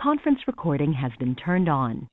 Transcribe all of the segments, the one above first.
Conference recording has been turned on.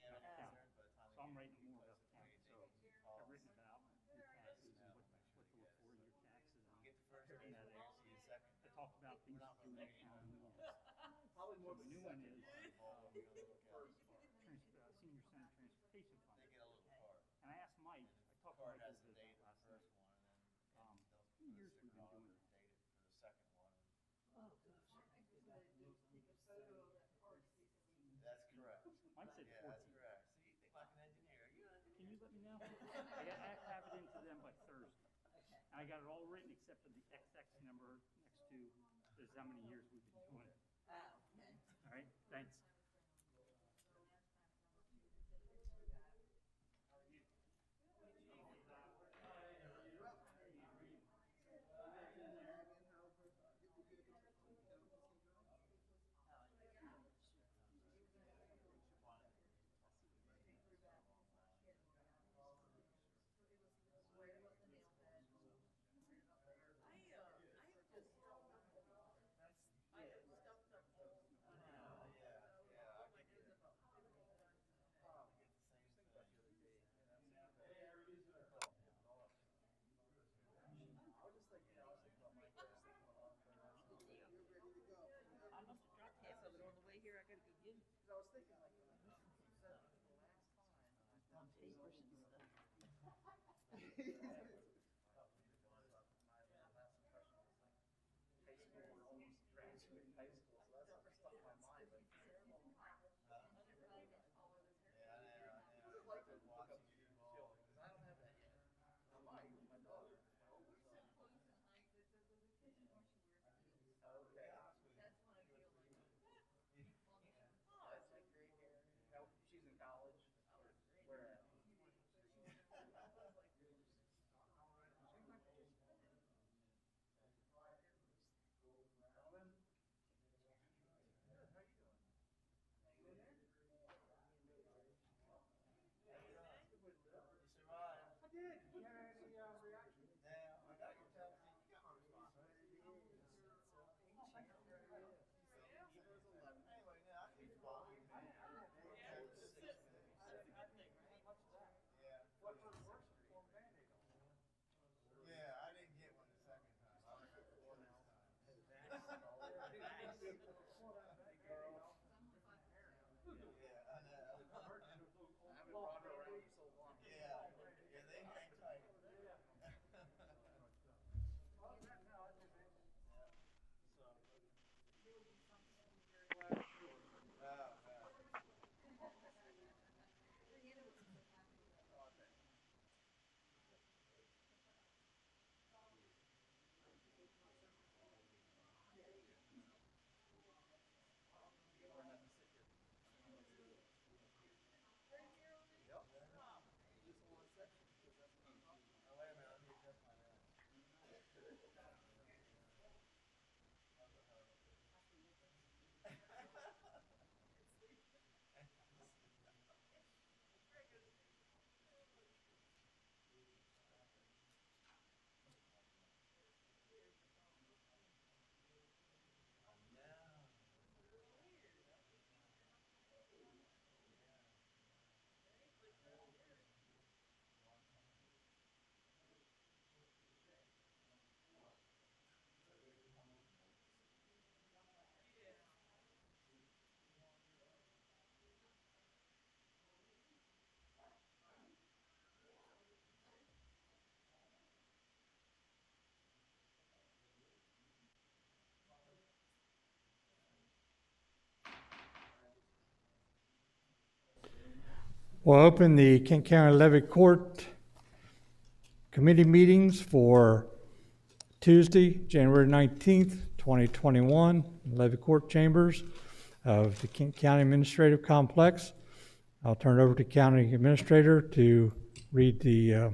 We'll open the Kent County Levy Court committee meetings for Tuesday, January 19th, 2021, in Levy Court chambers of the Kent County Administrative Complex. I'll turn it over to County Administrator to read the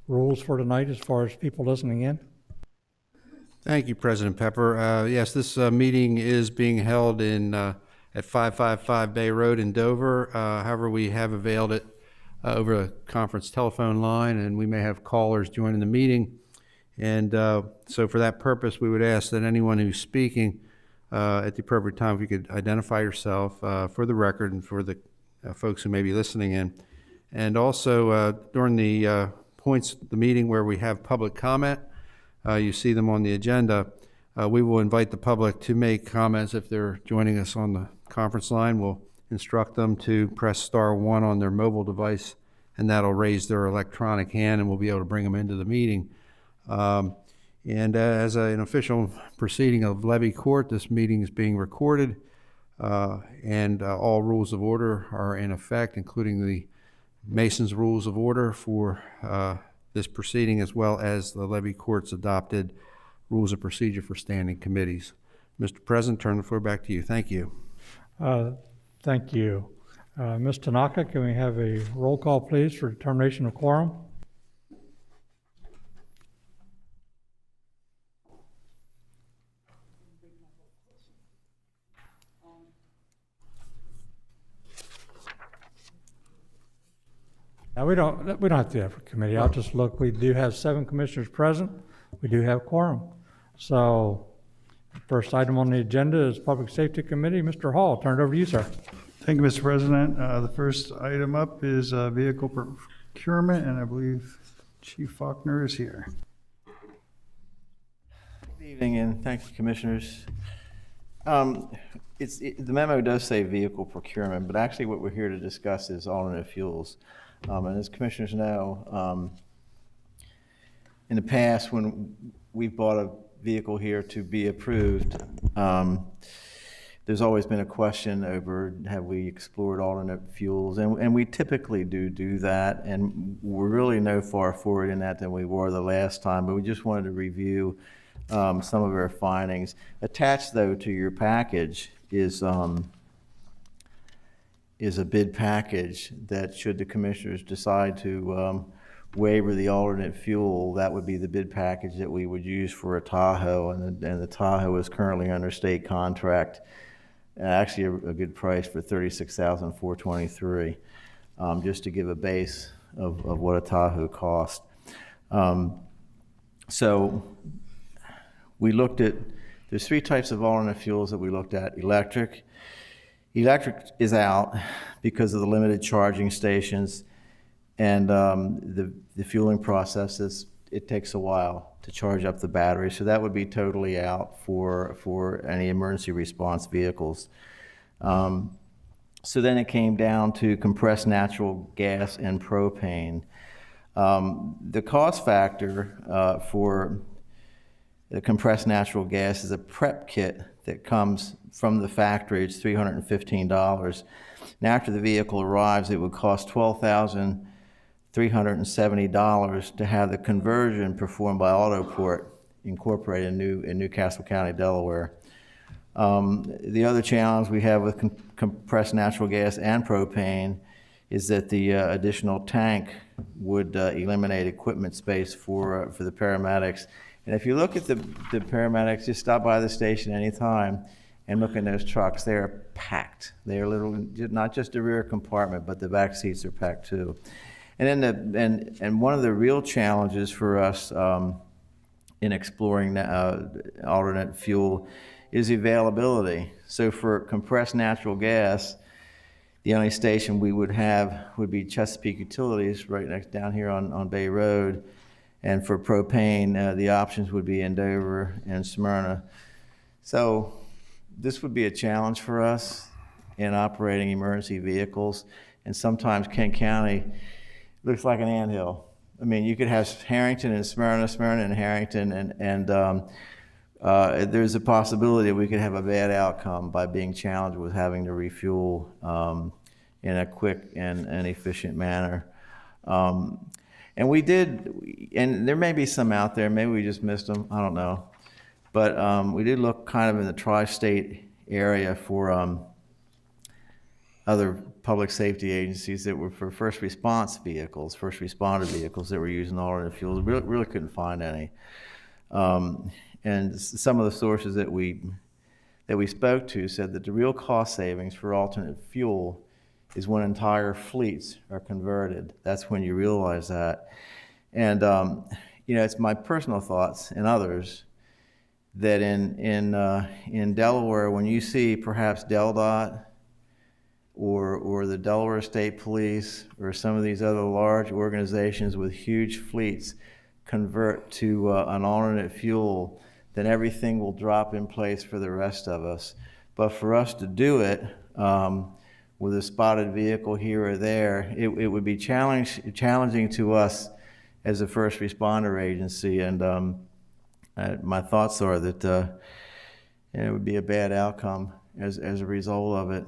rules for tonight as far as people listening in. Thank you, President Pepper. Yes, this meeting is being held at 555 Bay Road in Dover. However, we have availed it over a conference telephone line, and we may have callers joining the meeting. And so for that purpose, we would ask that anyone who's speaking at the appropriate time, if you could identify yourself for the record and for the folks who may be listening in. And also, during the points of the meeting where we have public comment, you see them on the agenda, we will invite the public to make comments if they're joining us on the conference line. We'll instruct them to press *1 on their mobile device, and that'll raise their electronic hand, and we'll be able to bring them into the meeting. And as an official proceeding of Levy Court, this meeting is being recorded, and all rules of order are in effect, including the Mason's Rules of Order for this proceeding, as well as the Levy Court's adopted Rules of Procedure for standing committees. Mr. President, turn the floor back to you. Thank you. Thank you. Ms. Tanaka, can we have a roll call, please, for determination of quorum? Now, we don't have to do that for committee. I'll just look. We do have 7 commissioners present. We do have quorum. So, first item on the agenda is Public Safety Committee. Mr. Hall, turn it over to you, sir. Thank you, Mr. President. The first item up is vehicle procurement, and I believe Chief Faulkner is here. Good evening, and thank you, Commissioners. The memo does say vehicle procurement, but actually what we're here to discuss is alternate fuels. And as Commissioners know, in the past, when we've bought a vehicle here to be approved, there's always been a question over, have we explored alternate fuels? And we typically do that, and we're really no far forward in that than we were the last time, but we just wanted to review some of our findings. Attached, though, to your package is a bid package that, should the Commissioners decide to waiver the alternate fuel, that would be the bid package that we would use for a Tahoe, and the Tahoe is currently under state contract. Actually, a good price for $36,423, just to give a base of what a Tahoe cost. So we looked at, there's 3 types of alternate fuels that we looked at. Electric is out because of the limited charging stations, and the fueling process it takes a while to charge up the battery, so that would be totally out for any emergency response vehicles. So then it came down to compressed natural gas and propane. The cost factor for the compressed natural gas is a prep kit that comes from the factory. It's $315. And after the vehicle arrives, it would cost $12,370 to have the conversion performed by Autoport Incorporated in Newcastle County, Delaware. The other challenge we have with compressed natural gas and propane is that the additional tank would eliminate equipment space for the paramedics. And if you look at the paramedics, just stop by the station anytime and look in those trucks. They are packed. They are literally not just the rear compartment, but the back seats are packed too. And then one of the real challenges for us in exploring alternate fuel is availability. So for compressed natural gas, the only station we would have would be Chesapeake Utilities, right next down here on Bay Road. And for propane, the options would be in Dover and Smyrna. So this would be a challenge for us in operating emergency vehicles. And sometimes Kent County looks like an anthill. I mean, you could have Harrington and Smyrna and Harrington, and there's a possibility that we could have a bad outcome by being challenged with having to refuel in a quick and efficient manner. And we did, and there may be some out there, maybe we just missed them, I don't know. But we did look kind of in the tri-state area for other public safety agencies that were for first responder vehicles that were using alternate fuels. We really couldn't find any. And some of the sources that we spoke to said that the real cost savings for alternate fuel is when entire fleets are converted. That's when you realize that. And, it's my personal thoughts and others that in Delaware, when you see perhaps DelDOT or the Delaware State Police or some of these other large organizations with huge fleets convert to an alternate fuel, then everything will drop in place for the rest of us. But for us to do it with a spotted vehicle here or there, it would be challenging to us as a first responder agency. And my thoughts are that it would be a bad outcome as a result of it.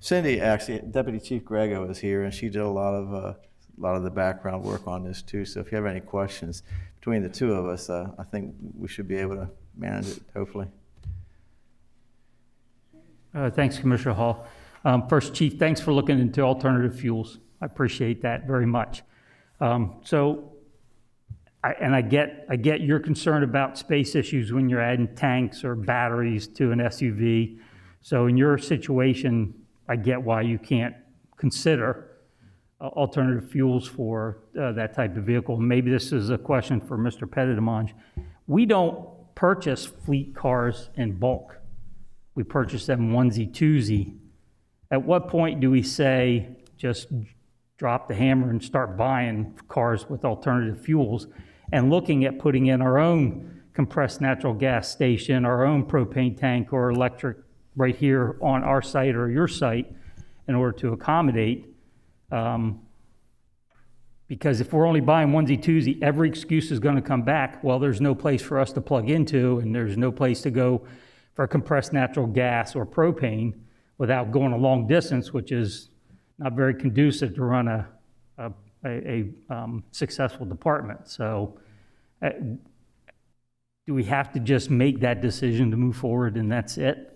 Cindy, actually, Deputy Chief Grego is here, and she did a lot of the background work on this too. So if you have any questions between the two of us, I think we should be able to manage it, hopefully. Thanks, Commissioner Hall. First, Chief, thanks for looking into alternative fuels. I appreciate that very much. I get your concern about space issues when you're adding tanks or batteries to an SUV. So in your situation, I get why you can't consider alternative fuels for that type of vehicle. Maybe this is a question for Mr. Petitdemange. We don't purchase fleet cars in bulk. We purchase them onesie, twosie. At what point do we say, just drop the hammer and start buying cars with alternative fuels and looking at putting in our own compressed natural gas station, our own propane tank or electric right here on our site or your site in order to accommodate? Because if we're only buying onesie, twosie, every excuse is going to come back. Well, there's no place for us to plug into, and there's no place to go for compressed natural gas or propane without going a long distance, which is not very conducive to run a successful department. So do we have to just make that decision to move forward and that's it?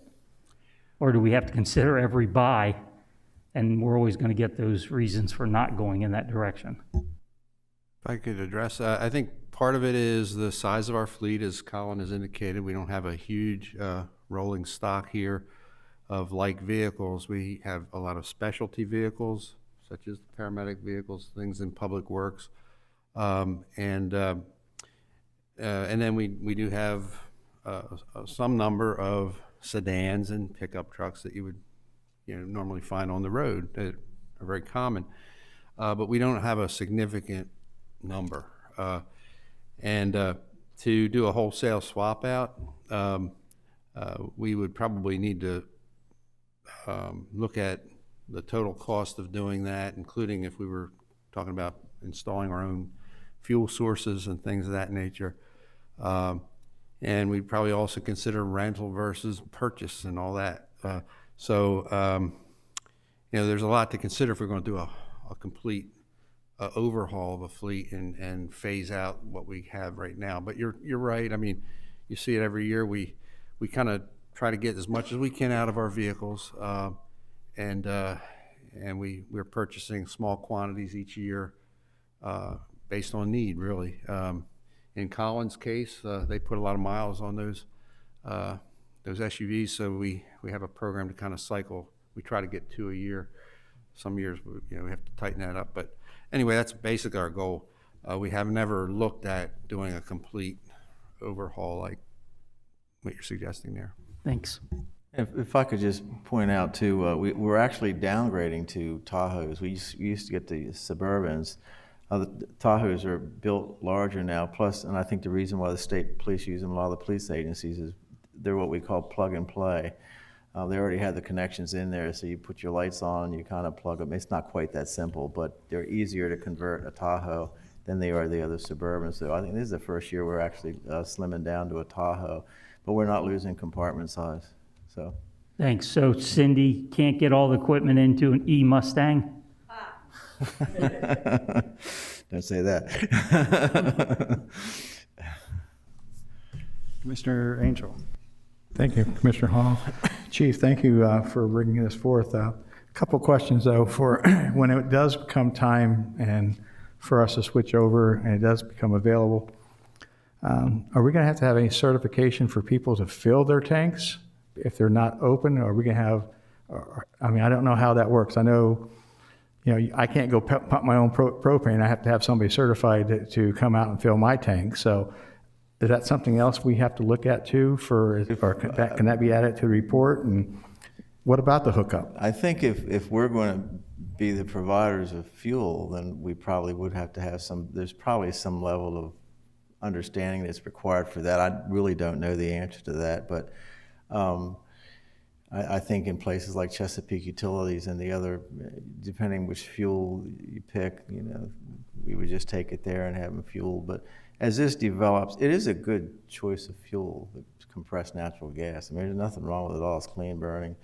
Or do we have to consider every buy, and we're always going to get those reasons for not going in that direction? If I could address, I think part of it is the size of our fleet, as Colin has indicated. We don't have a huge rolling stock here of like vehicles. We have a lot of specialty vehicles, such as paramedic vehicles, things in public works, and then we do have some number of sedans and pickup trucks that you would normally find on the road that are very common, but we don't have a significant number. And to do a wholesale swap out, we would probably need to look at the total cost of doing that, including if we were talking about installing our own fuel sources and things of that nature. And we'd probably also consider rental versus purchase and all that. There's a lot to consider if we're going to do a complete overhaul of a fleet and phase out what we have right now. But you're right. I mean, you see it every year. We kind of try to get as much as we can out of our vehicles, and we're purchasing small quantities each year based on need, really. In Colin's case, they put a lot of miles on those SUVs, so we have a program to kind of cycle. We try to get 2 a year. Some years we have to tighten that up, but anyway, that's basically our goal. We have never looked at doing a complete overhaul like what you're suggesting there. Thanks. If I could just point out too, we're actually downgrading to Tahoes. We used to get the Suburbans. The Tahoes are built larger now, plus, and I think the reason why the state police use them, a lot of the police agencies, is they're what we call plug and play. They already have the connections in there, so you put your lights on, you kind of plug them. It's not quite that simple, but they're easier to convert a Tahoe than they are the other Suburbans. So I think this is the first year we're actually slimming down to a Tahoe, but we're not losing compartment size. So. Thanks. So Cindy can't get all the equipment into an E-Mustang? Don't say that. Commissioner Angel. Thank you, Commissioner Hall. Chief, thank you for bringing this forth. A couple questions, though, for when it does come time and for us to switch over and it does become available, are we going to have any certification for people to fill their tanks if they're not open? Or are we going to have, I don't know how that works. I know, I can't go pump my own propane. I have to have somebody certified to come out and fill my tank. So is that something else we have to look at too or can that be added to the report? And what about the hookup? I think if we're going to be the providers of fuel, then we probably would have to have there's probably some level of understanding that's required for that. I really don't know the answer to that, but I think in places like Chesapeake Utilities and the other, depending which fuel you pick, we would just take it there and have them fuel. But as this develops, it is a good choice of fuel, compressed natural gas. I mean, there's nothing wrong with it at all. It's clean burning.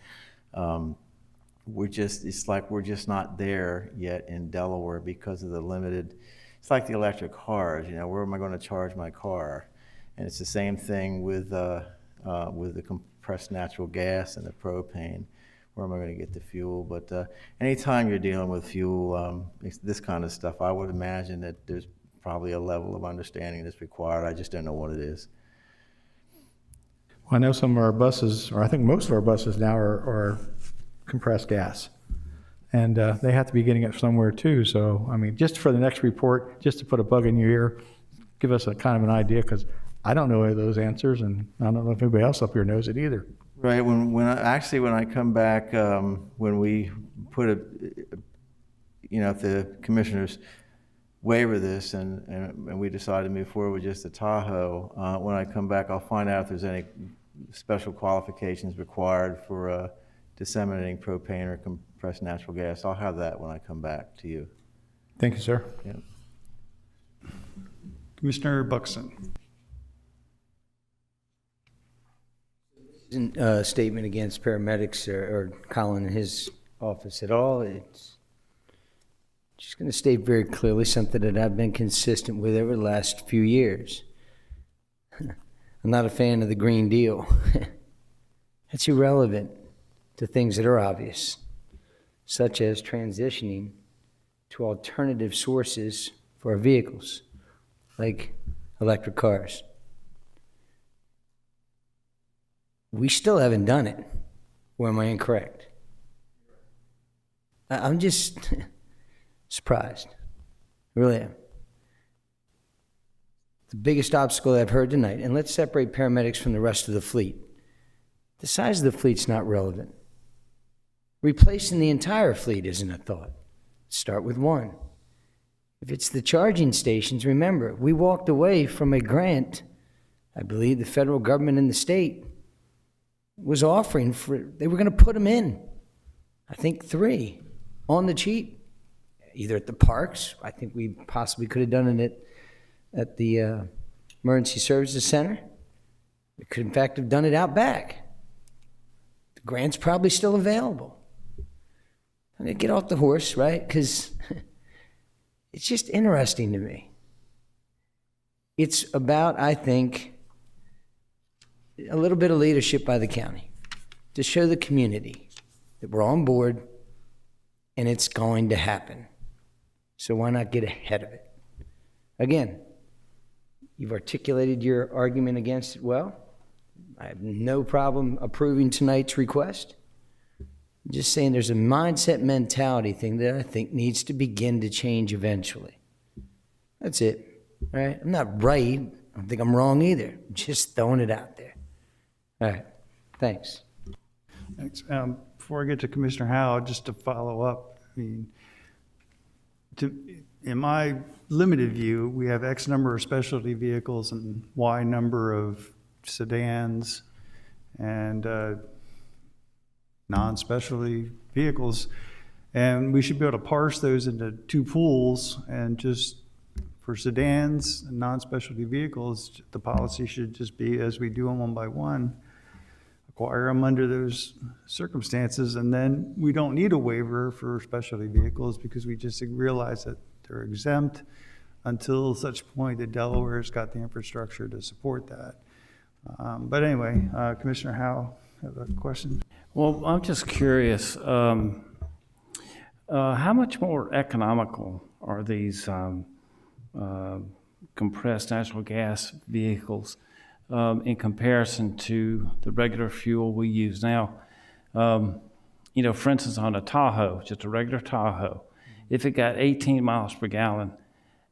It's like we're just not there yet in Delaware because of the limited, it's like the electric cars, where am I going to charge my car? And it's the same thing with the compressed natural gas and the propane. Where am I going to get the fuel? But anytime you're dealing with fuel, this kind of stuff, I would imagine that there's probably a level of understanding that's required. I just don't know what it is. Well, I know some of our buses, or I think most of our buses now are compressed gas. And they have to be getting it somewhere too. So, I mean, just for the next report, just to put a bug in your ear, give us a kind of an idea, because I don't know any of those answers, and I don't know if anybody else up here knows it either. Right. When I come back, when we put if the commissioners waiver this and we decide to move forward with just the Tahoe, when I come back, I'll find out if there's any special qualifications required for disseminating propane or compressed natural gas. I'll have that when I come back to you. Thank you, sir. Yeah. Commissioner Buxton. Isn't a statement against paramedics or Colin in his office at all. It's just going to state very clearly something that I've been consistent with over the last few years. I'm not a fan of the Green Deal. It's irrelevant to things that are obvious, such as transitioning to alternative sources for our vehicles, like electric cars. We still haven't done it, or am I incorrect? I'm just surprised. I really am. The biggest obstacle I've heard tonight, and let's separate paramedics from the rest of the fleet. The size of the fleet's not relevant. Replacing the entire fleet isn't a thought. Start with one. If it's the charging stations, remember, we walked away from a grant, I believe the federal government and the state was offering they were going to put them in, I think 3 on the cheap, either at the parks. I think we possibly could have done it at the Emergency Services Center. We could, in fact, have done it out back. The grant's probably still available. I'm going to get off the horse, right? Because it's just interesting to me. It's about, I think, a little bit of leadership by the county to show the community that we're on board and it's going to happen. So why not get ahead of it? Again, you've articulated your argument against it well. I have no problem approving tonight's request. I'm just saying there's a mindset mentality thing that I think needs to begin to change eventually. That's it. All right? I'm not right. I don't think I'm wrong either. I'm just throwing it out there. All right. Thanks. Thanks. Before I get to Commissioner Howe, just to follow up, I mean, in my limited view, we have X number of specialty vehicles and Y number of sedans and non-specialty vehicles, and we should be able to parse those into 2 pools, and just for sedans and non-specialty vehicles, the policy should just be as we do them one by one, acquire them under those circumstances, and then we don't need a waiver for specialty vehicles because we just realize that they're exempt until such point that Delaware's got the infrastructure to support that. But anyway, Commissioner Howe, have a question? Well, I'm just curious, how much more economical are these compressed natural gas vehicles in comparison to the regular fuel we use now? For instance, on a Tahoe, just a regular Tahoe, if it got 18 miles per gallon,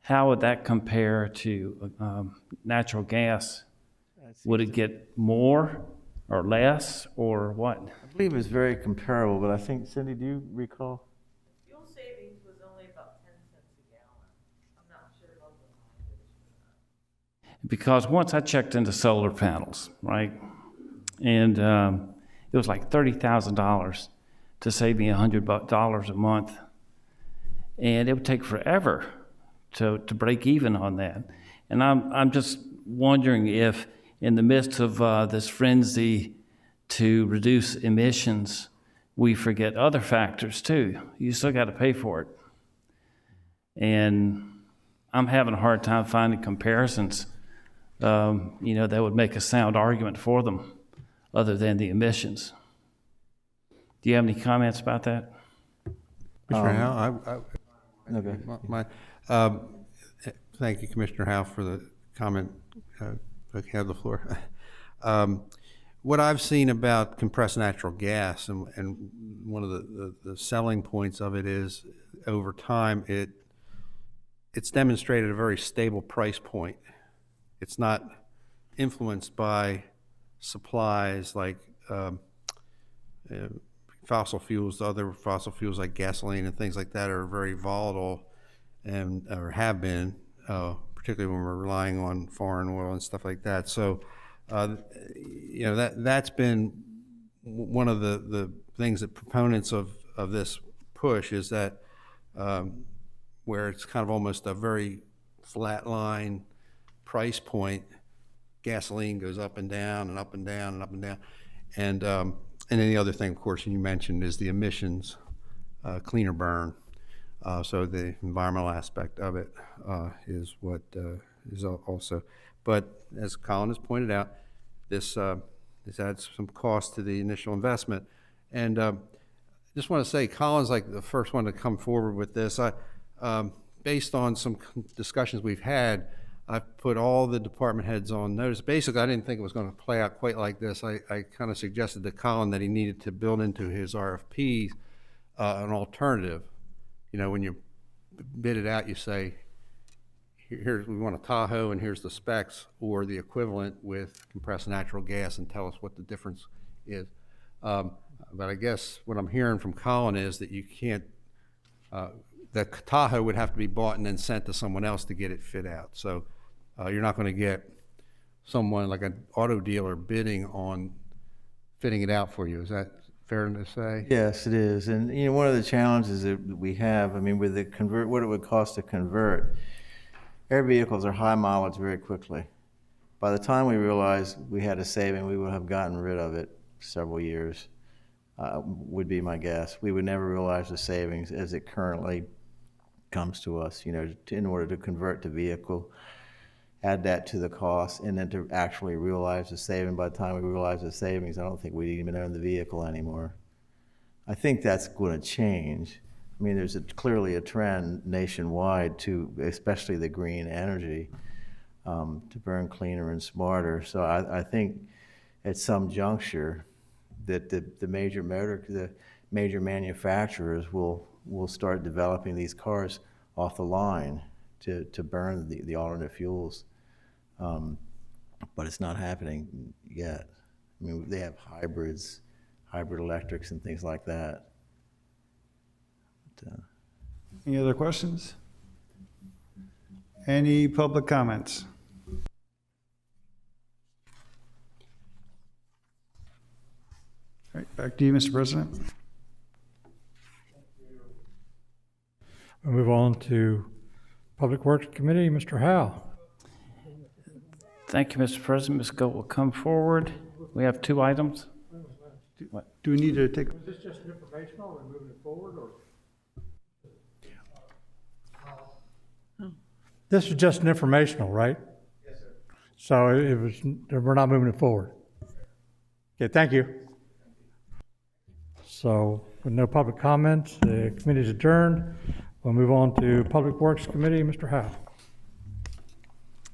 how would that compare to natural gas? Would it get more or less or what? I believe it's very comparable, but I think, Cindy, do you recall? Fuel savings was only about 10 cents a gallon. I'm not sure about the mileage. Because once I checked into solar panels, right, and it was like $30,000 to save me $100 a month, and it would take forever to break even on that. And I'm just wondering if, in the midst of this frenzy to reduce emissions, we forget other factors too. You still got to pay for it. And I'm having a hard time finding comparisons, that would make a sound argument for them other than the emissions. Do you have any comments about that? Commissioner Howe, Okay. thank you, Commissioner Howe, for the comment. I have the floor. What I've seen about compressed natural gas, and one of the selling points of it is, over time, it's demonstrated a very stable price point. It's not influenced by supplies like fossil fuels. Other fossil fuels like gasoline and things like that are very volatile, and or have been, particularly when we're relying on foreign oil and stuff like that. So, that's been one of the things that proponents of this push is that where it's kind of almost a very flat line price point. Gasoline goes up and down and up and down and up and down, and then the other thing, of course, you mentioned is the emissions, cleaner burn. So the environmental aspect of it is what is also. But as Colin has pointed out, this adds some cost to the initial investment. And just want to say, Colin's like the first one to come forward with this. Based on some discussions we've had, I've put all the department heads on notice. Basically, I didn't think it was going to play out quite like this. I kind of suggested to Colin that he needed to build into his RFP an alternative. When you bid it out, you say, here's, we want a Tahoe and here's the specs, or the equivalent with compressed natural gas, and tell us what the difference is. But I guess what I'm hearing from Colin is that you can't, the Tahoe would have to be bought and then sent to someone else to get it fit out. So you're not going to get someone like an auto dealer bidding on fitting it out for you. Is that fair to say? Yes, it is. And one of the challenges that we have, with the what it would cost to convert, air vehicles are high mileage very quickly. By the time we realized we had a saving, we would have gotten rid of it several years, would be my guess. We would never realize the savings as it currently comes to us, in order to convert the vehicle, add that to the cost, and then to actually realize the saving. By the time we realize the savings, I don't think we'd even own the vehicle anymore. I think that's going to change. There's clearly a trend nationwide to, especially the green energy, to burn cleaner and smarter. So I think at some juncture that the major manufacturers will start developing these cars off the line to burn the alternate fuels. But it's not happening yet. They have hybrids, hybrid electrics and things like that. But, Any other questions? Any public comments? All right, back to you, Mr. President. We'll move on to Public Works Committee. Mr. Howe. Thank you, Mr. President. Ms. Gold will come forward. We have two items. Do we need to take? Is this just informational? Are we moving it forward, or? This is just an informational, right? Yes, sir. So we're not moving it forward. Okay, thank you. So with no public comments, the committee is adjourned. We'll move on to Public Works Committee. Mr. Howe.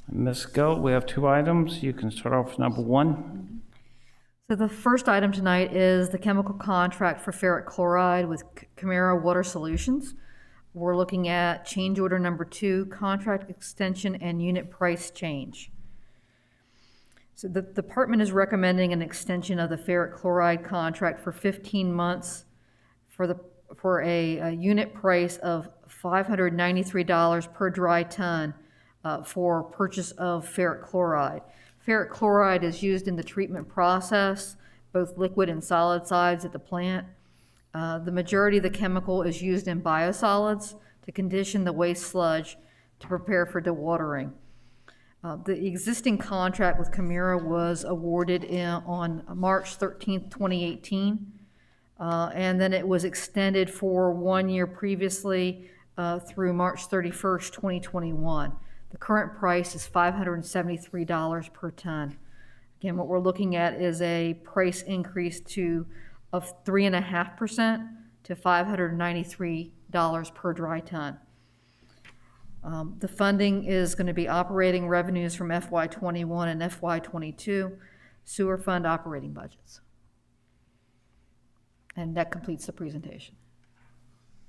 Ms. Gold, we have two items. You can start off with number one. So the first item tonight is the chemical contract for ferric chloride with Camara Water Solutions. We're looking at change order number 2, contract extension and unit price change. So the department is recommending an extension of the ferric chloride contract for 15 months for a unit price of $593 per dry ton for purchase of ferric chloride. Ferric chloride is used in the treatment process, both liquid and solid sides at the plant. The majority of the chemical is used in biosolids to condition the waste sludge to prepare for dewatering. The existing contract with Camira was awarded on March 13th, 2018, and then it was extended for 1 year previously through March 31st, 2021. The current price is $573 per ton. Again, what we're looking at is a price increase of 3.5% to $593 per dry ton. The funding is going to be operating revenues from FY21 and FY22 sewer fund operating budgets. And that completes the presentation.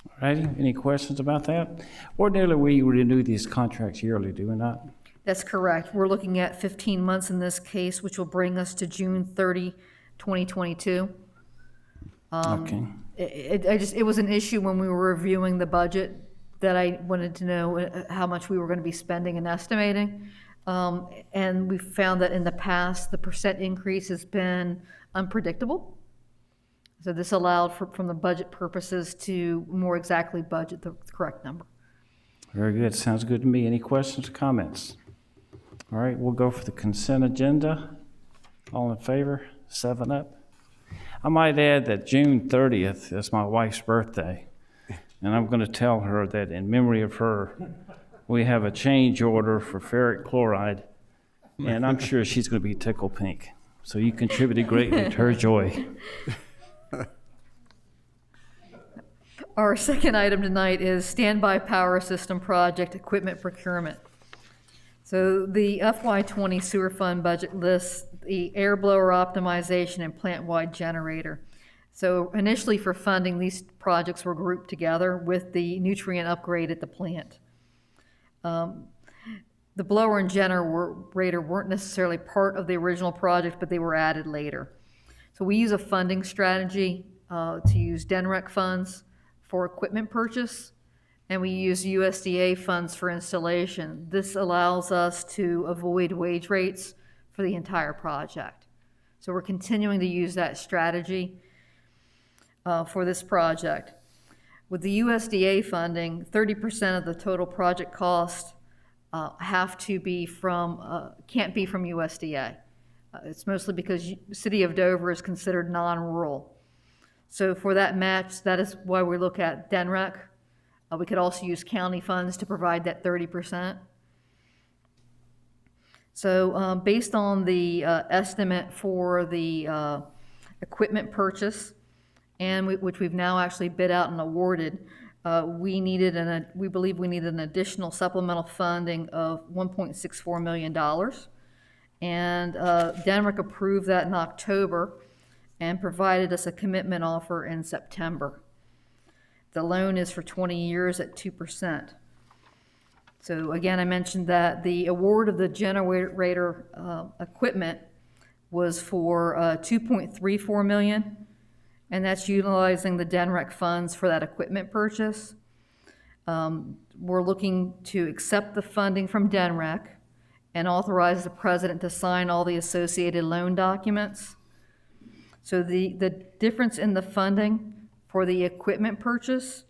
All righty, any questions about that? Ordinarily, we renew these contracts yearly, do we not? That's correct. We're looking at 15 months in this case, which will bring us to June 30, 2022. Okay. It was an issue when we were reviewing the budget that I wanted to know how much we were going to be spending and estimating. And we found that in the past, the percent increase has been unpredictable. So this allowed from the budget purposes to more exactly budget the correct number. Very good, sounds good to me. Any questions or comments? All right, we'll go for the consent agenda. All in favor, 7 up. I might add that June 30th is my wife's birthday, and I'm going to tell her that in memory of her, we have a change order for ferric chloride, and I'm sure she's going to be tickled pink. So you contributed greatly to her joy. Our second item tonight is standby power system project equipment procurement. So the FY20 sewer fund budget lists the air blower optimization and plant-wide generator. So initially for funding, these projects were grouped together with the nutrient upgrade at the plant. The blower and generator weren't necessarily part of the original project, but they were added later. So we use a funding strategy to use DENREC funds for equipment purchase, and we use USDA funds for installation. This allows us to avoid wage rates for the entire project. So we're continuing to use that strategy for this project. With the USDA funding, 30% of the total project cost can't be from USDA. It's mostly because the city of Dover is considered non-rural. So for that match, that is why we look at DENREC. We could also use county funds to provide that 30%. So based on the estimate for the equipment purchase, and which we've now actually bid out and awarded, we believe we needed an additional supplemental funding of $1.64 million. And DENREC approved that in October and provided us a commitment offer in September. The loan is for 20 years at 2%. So again, I mentioned that the award of the generator equipment was for $2.34 million, and that's utilizing the DENREC funds for that equipment purchase. We're looking to accept the funding from DENREC and authorize the president to sign all the associated loan documents. So the difference in the funding for the equipment purchase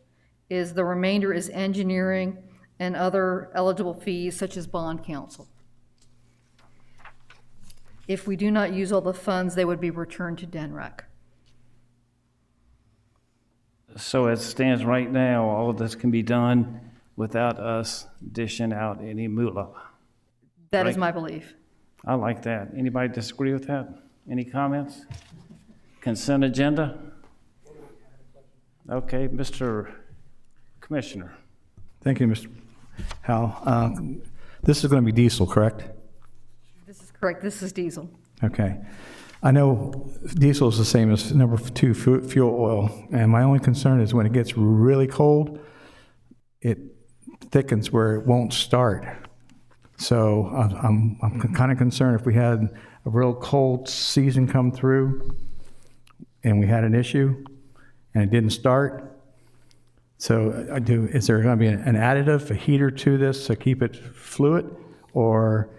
is the remainder is engineering and other eligible fees such as bond counsel. If we do not use all the funds, they would be returned to DENREC. So as it stands right now, all of this can be done without us dishing out any moolah. That is Right. my belief. I like that. Anybody disagree with that? Any comments? Consent agenda? Okay, Mr. Commissioner. Thank you, Mr. Howell. This is going to be diesel, correct? This is correct. This is diesel. Okay. I know diesel is the same as number 2 fuel oil, and my only concern is when it gets really cold, it thickens where it won't start. So I'm kind of concerned if we had a real cold season come through and we had an issue and it didn't start. So is there going to be an additive, a heater to this to keep it fluid? Or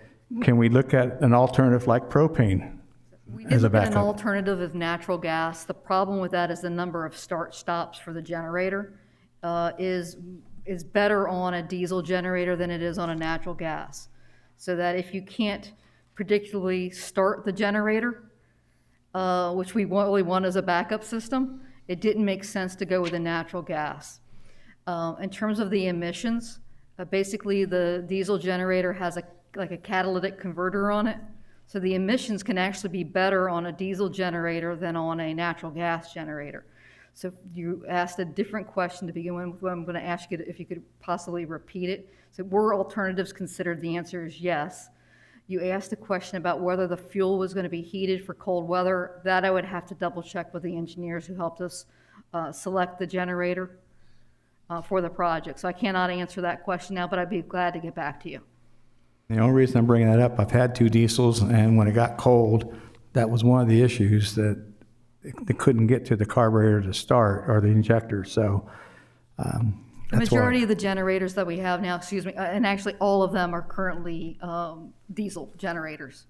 can we look at an alternative like propane We did as a look at an backup? alternative of natural gas. The problem with that is the number of start-stops for the generator is better on a diesel generator than it is on a natural gas. So that if you can't predictably start the generator, which we really want as a backup system, it didn't make sense to go with a natural gas. In terms of the emissions, basically the diesel generator has like a catalytic converter on it. So the emissions can actually be better on a diesel generator than on a natural gas generator. So you asked a different question to begin with. I'm going to ask you if you could possibly repeat it. So were alternatives considered? The answer is yes. You asked a question about whether the fuel was going to be heated for cold weather. That I would have to double check with the engineers who helped us select the generator for the project. So I cannot answer that question now, but I'd be glad to get back to you. The only reason I'm bringing that up, I've had 2 diesels, and when it got cold, that was one of the issues, that they couldn't get to the carburetor to start, or the injector. So The majority of the generators that we have now, and actually all of them are currently diesel generators.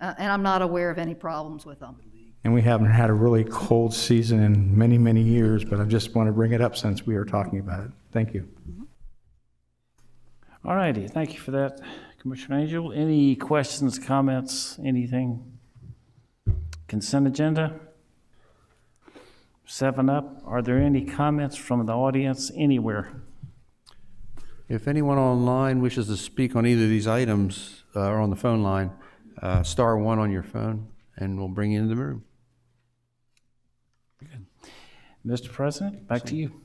And I'm not aware of any problems with them. And we haven't had a really cold season in many, many years, but I just want to bring it up since we are talking about it. Thank you. All righty, thank you for that, Commissioner Angel. Any questions, comments, anything? Consent agenda? 7 up. Are there any comments from the audience anywhere? If anyone online wishes to speak on either of these items or on the phone line, star 1 on your phone, and we'll bring you into the room. Good. Mr. President, back to you.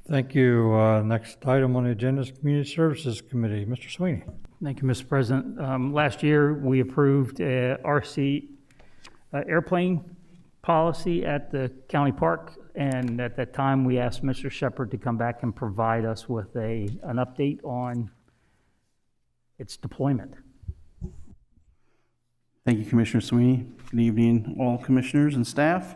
Thank you. Next item on the agenda is Community Services Committee. Mr. Sweeney. Thank you, Mr. President. Last year, we approved RC airplane policy at the county park, and at that time, we asked Mr. Shepard to come back and provide us with an update on its deployment. Thank you, Commissioner Sweeney. Good evening, all commissioners and staff.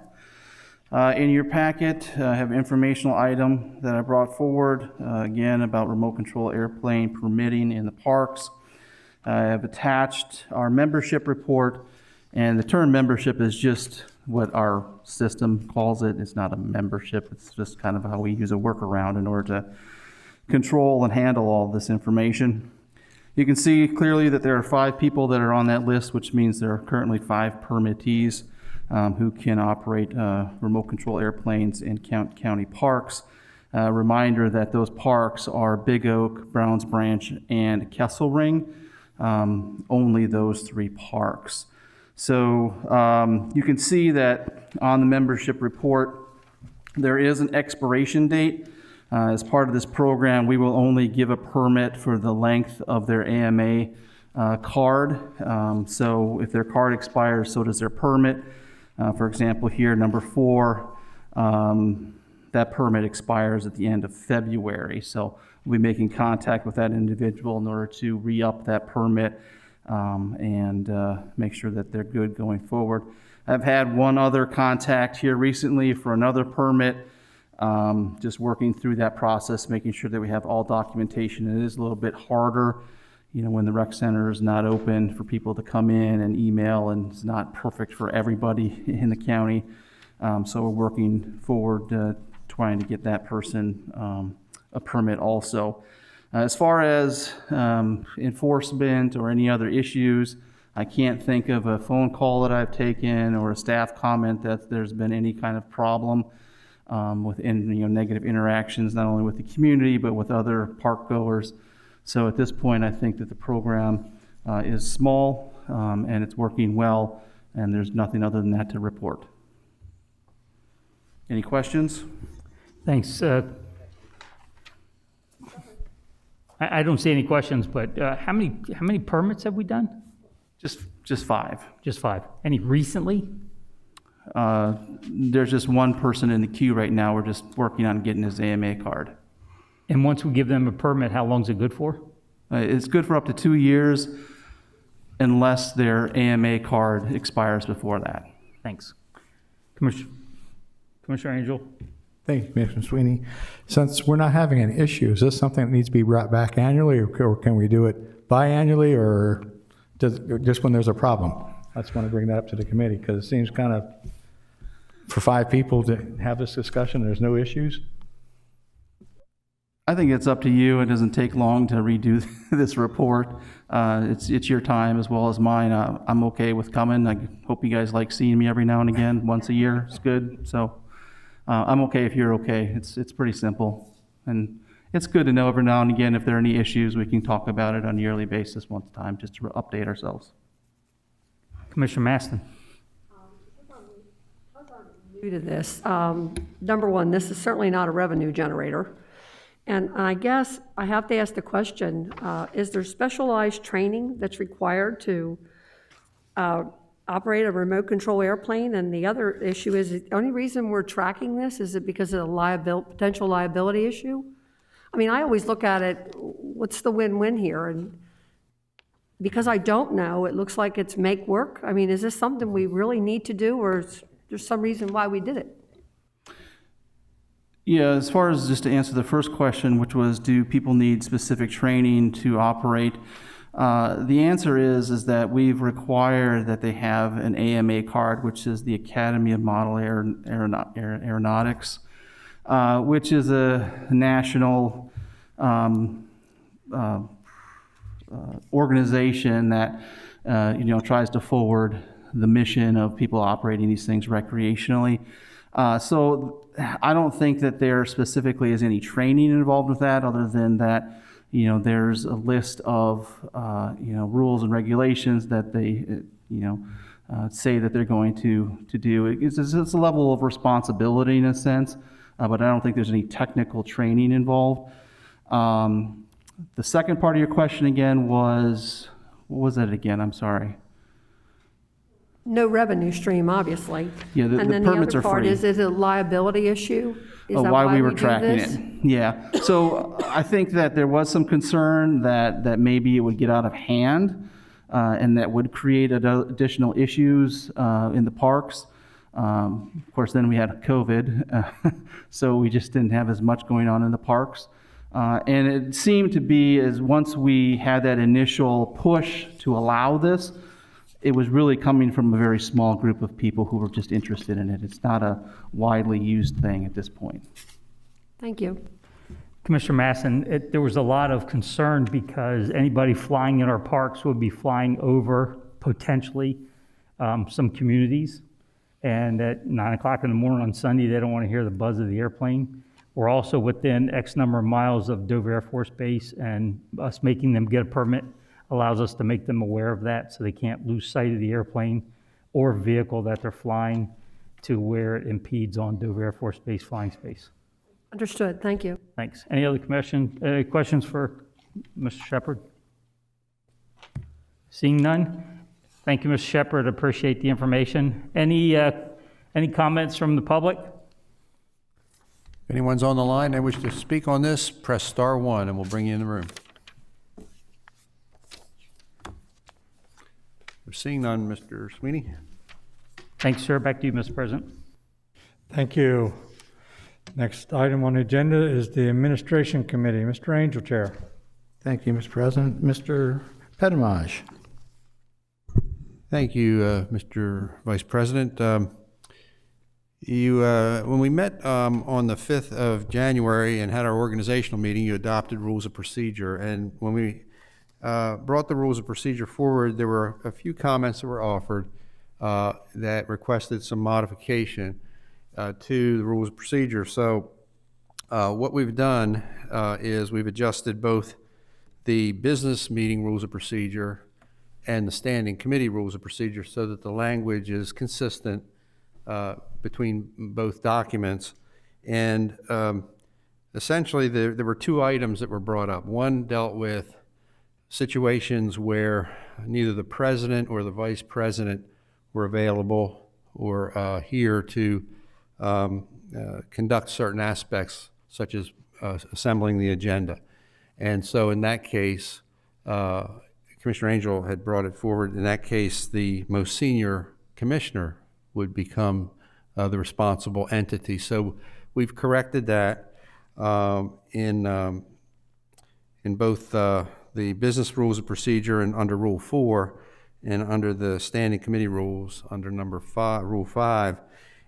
In your packet, I have an informational item that I brought forward, again, about remote control airplane permitting in the parks. I have attached our membership report, and the term membership is just what our system calls it. It's not a membership. It's just kind of how we use a workaround in order to control and handle all this information. You can see clearly that there are 5 people that are on that list, which means there are currently 5 permittees who can operate remote control airplanes in county parks. Reminder that those parks are Big Oak, Browns Branch, and Kesselring. Only those 3 parks. So you can see that on the membership report, there is an expiration date. As part of this program, we will only give a permit for the length of their AMA card. So if their card expires, so does their permit. For example, here, number 4, that permit expires at the end of February. So we'll be making contact with that individual in order to re-up that permit and make sure that they're good going forward. I've had one other contact here recently for another permit, just working through that process, making sure that we have all documentation. It is a little bit harder, you know, when the rec center is not open for people to come in and email, and it's not perfect for everybody in the county. So we're working forward trying to get that person a permit also. As far as enforcement or any other issues, I can't think of a phone call that I've taken or a staff comment that there's been any kind of problem with negative interactions, not only with the community, but with other park goers. So at this point, I think that the program is small and it's working well, and there's nothing other than that to report. Any questions? Thanks. I don't see any questions, but how many permits have we done? Just 5. Just 5. Any recently? There's just one person in the queue right now. We're just working on getting his AMA card. And once we give them a permit, how long is it good for? It's good for up to 2 years unless their AMA card expires before that. Thanks. Commissioner Angel? Thank you, Commissioner Sweeney. Since we're not having an issue, is this something that needs to be brought back annually, or can we do it biannually, or just when there's a problem? I just want to bring that up to the committee, because it seems kind of, for 5 people to have this discussion, there's no issues. I think it's up to you. It doesn't take long to redo this report. It's your time as well as mine. I'm okay with coming. I hope you guys like seeing me every now and again. Once a year, it's good. So I'm okay if you're okay. It's pretty simple. And it's good to know every now and again if there are any issues, we can talk about it on a yearly basis once a time, just to update ourselves. Commissioner Maston? New to this. Number one, this is certainly not a revenue generator. And I guess I have to ask the question, is there specialized training that's required to operate a remote control airplane? And the other issue is, the only reason we're tracking this, is it because of a potential liability issue? I mean, I always look at it, what's the win-win here? And because I don't know, it looks like it's make work. I mean, is this something we really need to do, or is there some reason why we did it? Yeah, as far as just to answer the first question, which was, do people need specific training to operate? The answer is that we've required that they have an AMA card, which is the Academy of Model Aeronautics, which is a national organization that tries to forward the mission of people operating these things recreationally. So I don't think that there specifically is any training involved with that, other than that, there's a list of, rules and regulations that they, say that they're going to do. It's a level of responsibility in a sense, but I don't think there's any technical training involved. The second part of your question again was, what was that again? I'm sorry. No revenue stream, obviously. Yeah, the and then permits the other are part free. is it a liability issue? Is that why we were do tracking this? it. Yeah. So I think that there was some concern that maybe it would get out of hand, and that would create additional issues in the parks. Of course, then we had COVID, so we just didn't have as much going on in the parks. And it seemed to be, as once we had that initial push to allow this, it was really coming from a very small group of people who were just interested in it. It's not a widely used thing at this point. Thank you. Commissioner Masson, there was a lot of concern because anybody flying in our parks would be flying over potentially some communities. And at 9 o'clock in the morning on Sunday, they don't want to hear the buzz of the airplane. We're also within X number of miles of Dover Air Force Base, and us making them get a permit allows us to make them aware of that so they can't lose sight of the airplane or vehicle that they're flying to where it impedes on Dover Air Force Base flying space. Understood. Thank you. Thanks. Any other questions for Mr. Shepard? Seeing none? Thank you, Mr. Shepard. Appreciate the information. Any comments from the public? If anyone's on the line and wish to speak on this, press star 1 and we'll bring you in the room. We're seeing none, Mr. Sweeney. Thanks, sir. Back to you, Mr. President. Thank you. Next item on the agenda is the Administration Committee. Mr. Angel, Chair. Thank you, Mr. President. Mr. Petimage. Thank you, Mr. Vice President. When we met on the 5th of January and had our organizational meeting, you adopted rules of procedure. And when we brought the rules of procedure forward, there were a few comments that were offered that requested some modification to the rules of procedure. So what we've done is we've adjusted both the business meeting rules of procedure and the standing committee rules of procedure so that the language is consistent between both documents. And essentially there were 2 items that were brought up. One dealt with situations where neither the president or the vice president were available or here to conduct certain aspects, such as assembling the agenda. And so in that case, Commissioner Angel had brought it forward. In that case, the most senior commissioner would become the responsible entity. So we've corrected that in both the business rules of procedure and under Rule 4, and under the standing committee rules under Rule 5.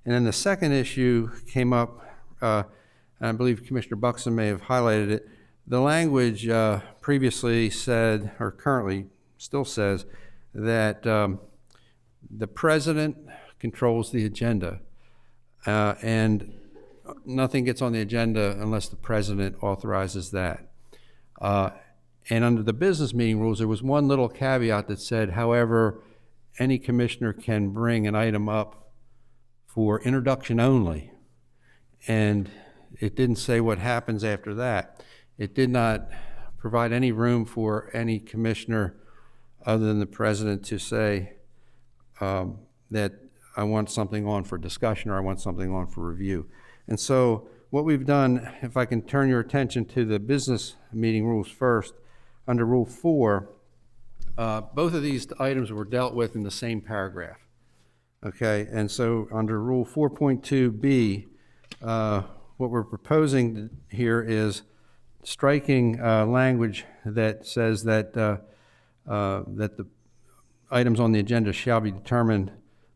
And then the second issue came up, and I believe Commissioner Buxton may have highlighted it. The language previously said, or currently still says, that the president controls the agenda, and nothing gets on the agenda unless the president authorizes that. And under the business meeting rules, there was one little caveat that said, however, any commissioner can bring an item up for introduction only. And it didn't say what happens after that. It did not provide any room for any commissioner other than the president to say that I want something on for discussion or I want something on for review. And so what we've done, if I can turn your attention to the business meeting rules first, under Rule 4, both of these items were dealt with in the same paragraph. Okay, and so under Rule 4.2b, what we're proposing here is striking language that says that that the items on the agenda shall be determined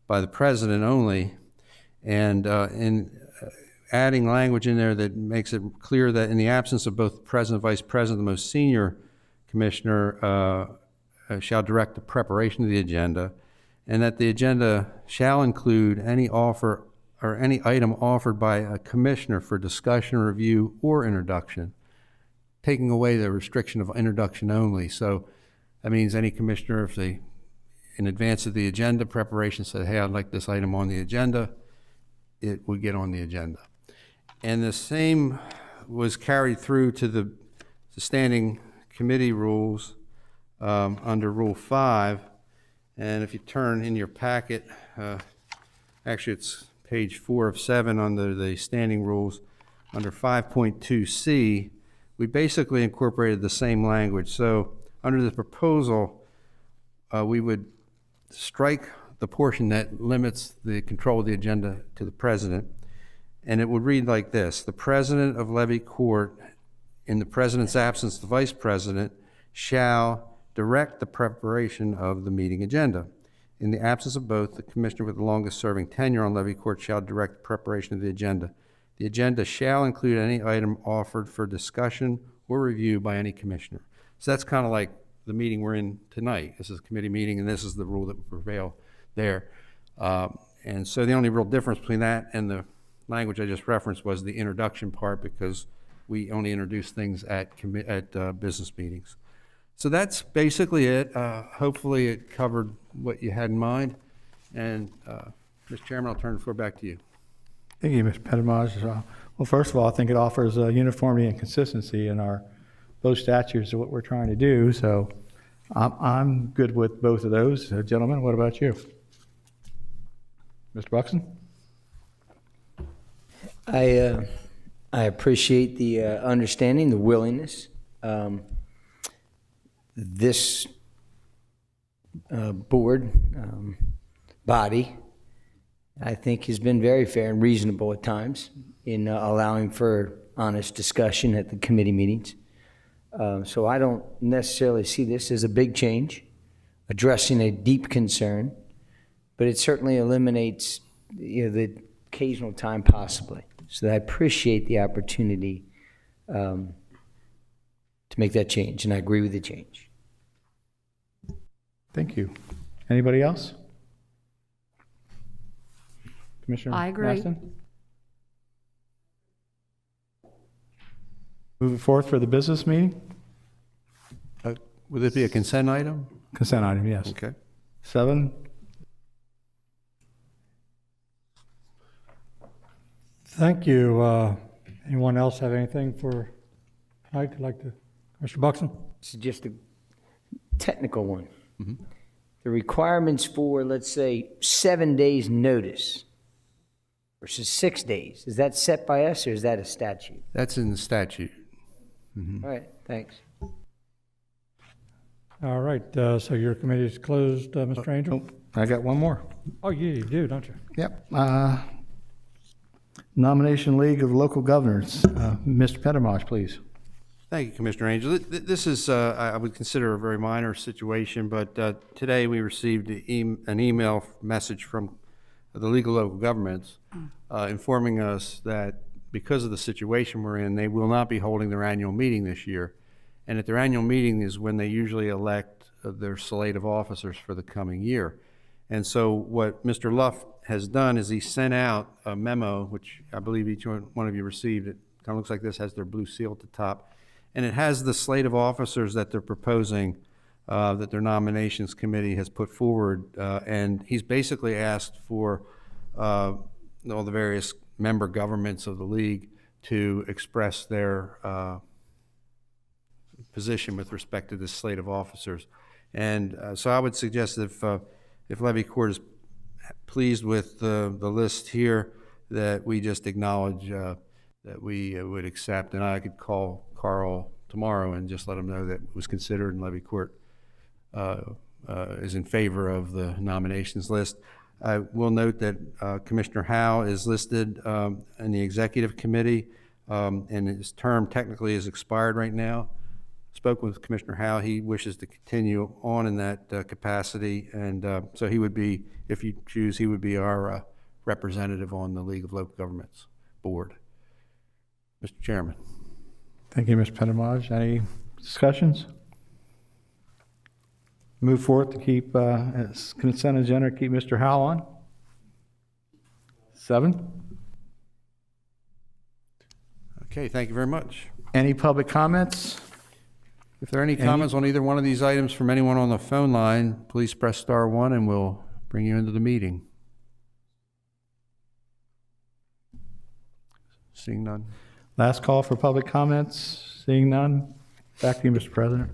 by the president only, and adding language in there that makes it clear that in the absence of both the president and vice president, the most senior commissioner shall direct the preparation of the agenda, and that the agenda shall include any offer or any item offered by a commissioner for discussion, review, or introduction, taking away the restriction of introduction only. So that means any commissioner, if they, in advance of the agenda preparation, said, hey, I'd like this item on the agenda, it would get on the agenda. And the same was carried through to the standing committee rules under Rule 5. And if you turn in your packet, actually it's page 4 of 7 under the standing rules, under 5.2c, we basically incorporated the same language. So under the proposal, we would strike the portion that limits the control of the agenda to the president, and it would read like this: the president of Levy Court, in the president's absence, the vice president shall direct the preparation of the meeting agenda. In the absence of both, the commissioner with the longest serving tenure on Levy Court shall direct the preparation of the agenda. The agenda shall include any item offered for discussion or review by any commissioner. So that's kind of like the meeting we're in tonight. This is a committee meeting, and this is the rule that would prevail there. And so the only real difference between that and the language I just referenced was the introduction part, because we only introduce things at business meetings. So that's basically it. Hopefully it covered what you had in mind. And Mr. Chairman, I'll turn the floor back to you. Thank you, Mr. Pettimaj. Well, first of all, I think it offers uniformity and consistency in our both statutes of what we're trying to do. So I'm good with both of those. Gentlemen, what about you? Mr. Buxton? I appreciate the understanding, the willingness. This board, body, I think has been very fair and reasonable at times in allowing for honest discussion at the committee meetings. So I don't necessarily see this as a big change, addressing a deep concern, but it certainly eliminates the occasional time possibly. So I appreciate the opportunity to make that change, and I agree with the change. Thank you. Anybody else? Commissioner I agree. Maston? Move it forth for the business meeting? Would it be a consent item? Consent item, yes. Okay. 7. Thank you. Anyone else have anything for tonight? Mr. Buxton? This is just a technical one. The requirements for, let's say, 7 days notice versus 6 days. Is that set by us or is that a statute? That's in the statute. All right, thanks. All right, so your committee is closed, Mr. Angel? Oh, I got one more. Oh, you do, don't you? Yep. Nomination League of Local Governors. Mr. Pettimaj, please. Thank you, Commissioner Angel. This is, I would consider a very minor situation, but today we received an email message from the League of Local Governments informing us that because of the situation we're in, they will not be holding their annual meeting this year. And at their annual meeting is when they usually elect their slate of officers for the coming year. And so what Mr. Luff has done is he sent out a memo, which I believe each one of you received. It kind of looks like this, has their blue seal at the top. And it has the slate of officers that they're proposing, that their nominations committee has put forward. And he's basically asked for all the various member governments of the league to express their position with respect to this slate of officers. And so I would suggest if Levy Court is pleased with the list here, that we just acknowledge that we would accept. And I could call Carl tomorrow and just let him know that it was considered and Levy Court is in favor of the nominations list. I will note that Commissioner Howe is listed in the executive committee, and his term technically is expired right now. Spoke with Commissioner Howe. He wishes to continue on in that capacity, and so he would be, if you choose, he would be our representative on the League of Local Governments board. Mr. Chairman. Thank you, Mr. Pettimaj. Any discussions? Move forward to keep as consent agenda, keep Mr. Howell on. 7. Okay, thank you very much. Any public comments? If there are any comments on either one of these items from anyone on the phone line, please press *1 and we'll bring you into the meeting. Seeing none. Last call for public comments. Seeing none. Back to you, Mr. President.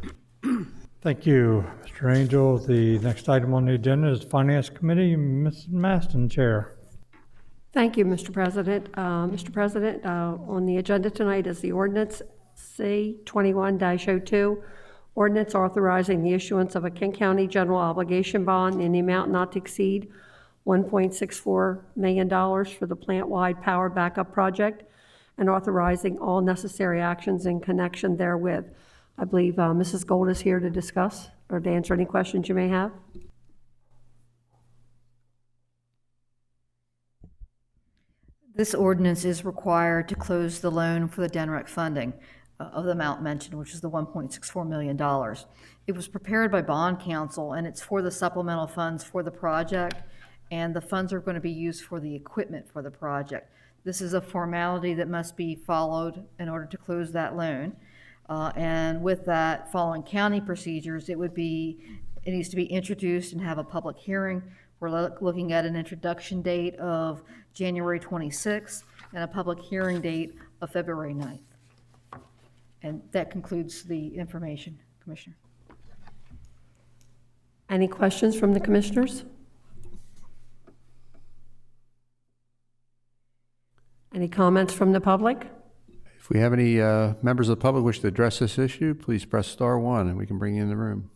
Thank you, Mr. Angel. The next item on the agenda is Finance Committee. Mrs. Maston, Chair. Thank you, Mr. President. Mr. President, on the agenda tonight is the ordinance C-21-02, ordinance authorizing the issuance of a Kent County general obligation bond in the amount not to exceed $1.64 million for the plant-wide power backup project and authorizing all necessary actions in connection therewith. I believe Mrs. Gold is here to discuss or to answer any questions you may have. This ordinance is required to close the loan for the DENREC funding of the amount mentioned, which is the $1.64 million. It was prepared by bond counsel, and it's for the supplemental funds for the project, and the funds are going to be used for the equipment for the project. This is a formality that must be followed in order to close that loan. And with that, following county procedures, it needs to be introduced and have a public hearing. We're looking at an introduction date of January 26th and a public hearing date of February 9th. And that concludes the information, Commissioner. Any questions from the commissioners? Any comments from the public? If we have any members of the public wish to address this issue, please press *1 and we can bring you in the room.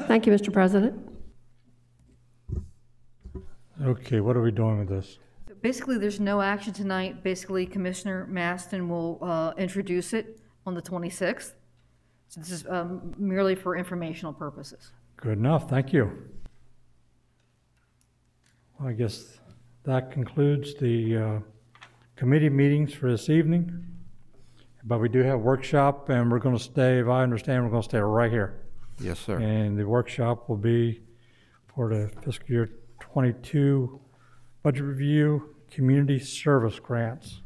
Thank you, Mr. President. Okay, what are we doing with this? So basically, there's no action tonight. Basically, Commissioner Maston will introduce it on the 26th. So this is merely for informational purposes. Good enough, thank you. Well, I guess that concludes the committee meetings for this evening. But we do have a workshop, and we're going to stay, if I understand, we're going to stay right here. Yes, sir. And the workshop will be for the fiscal year 22 budget review, community service grants.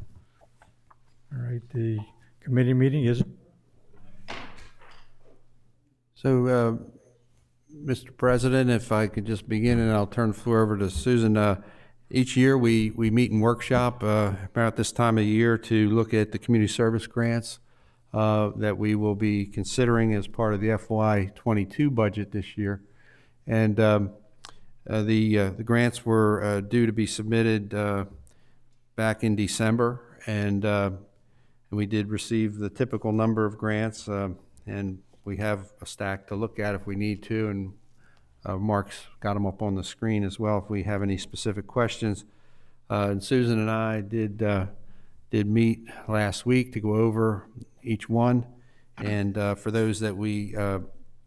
All right, the committee meeting is. So, Mr. President, if I could just begin, and I'll turn the floor over to Susan. Each year we meet in workshop about this time of year to look at the community service grants that we will be considering as part of the FY22 budget this year. And The grants were due to be submitted back in December, and we did receive the typical number of grants, and we have a stack to look at if we need to, and Mark's got them up on the screen as well if we have any specific questions. And Susan and I did meet last week to go over each one, and for those that we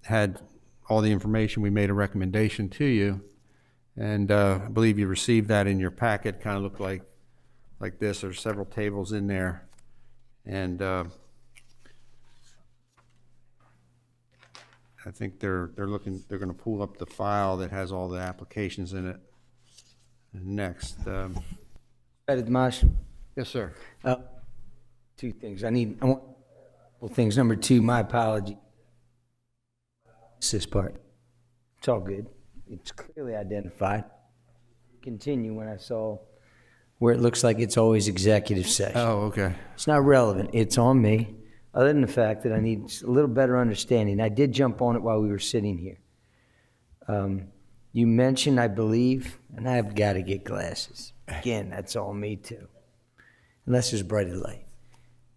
had all the information, we made a recommendation to you, and I believe you received that in your packet. Kind of looked like this. There's several tables in there, and I think they're going to pull up the file that has all the applications in it. Next, Marshall. yes, sir. Two things. I want a couple things. Number two, my apology. This part. It's all good. It's clearly identified. Continue when I saw where it looks like it's always executive session. Oh, okay. It's not relevant. It's on me. Other than the fact that I need a little better understanding. I did jump on it while we were sitting here. You mentioned, I believe, and I've got to get glasses. Again, that's all me too. Unless there's brighter light.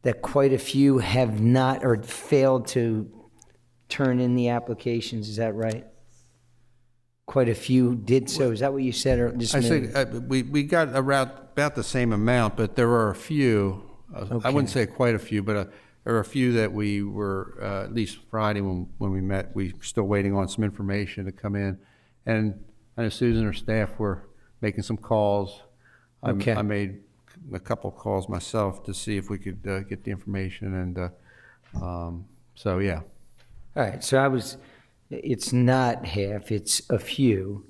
That quite a few have not or failed to turn in the applications. Is that right? Quite a few did so. Is that what you said? Or just I said we got around about the same amount, but there were a few. I wouldn't say quite a few, but there were a few that we were at least Friday when we met. We were still waiting on some information to come in, and I know Susan and her staff were making some calls. I made a couple of calls myself to see if we could get the information, and so yeah. All right, so it's not half, it's a few.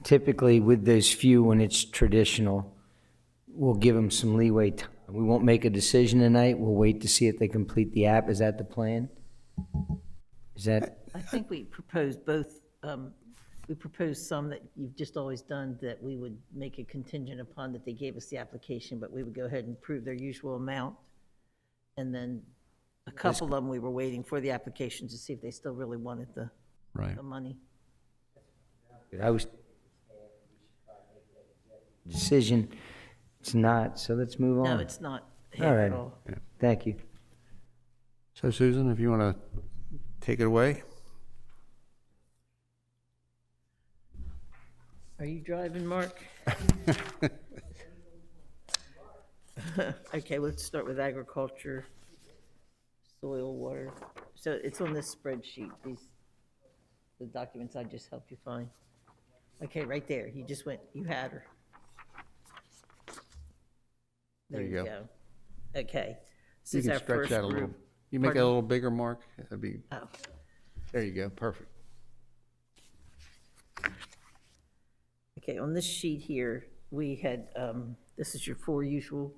Typically with those few, when it's traditional, we'll give them some leeway time. We won't make a decision tonight, we'll wait to see if they complete the app. Is that the plan? Is that? I think we proposed both, we proposed some that you've just always done, that we would make a contingent upon that they gave us the application, but we would go ahead and approve their usual amount. And then a couple of them, we were waiting for the application to see if they still really wanted the money. I was decision. It's not, so let's move on. No, it's not half All right. at all. Yeah. Thank you. So Susan, if you want to take it away. Are you driving, Mark? Okay, let's start with agriculture, soil, water. So it's on this spreadsheet, the documents I just helped you find. Okay, right there. You just went, you had her. There you go. Okay. This You is can our stretch first that a little. group. You make it Pardon? a little bigger, Mark. That'd be. Oh. There you go. Perfect. Okay, on this sheet here, we had, this is your 4 usual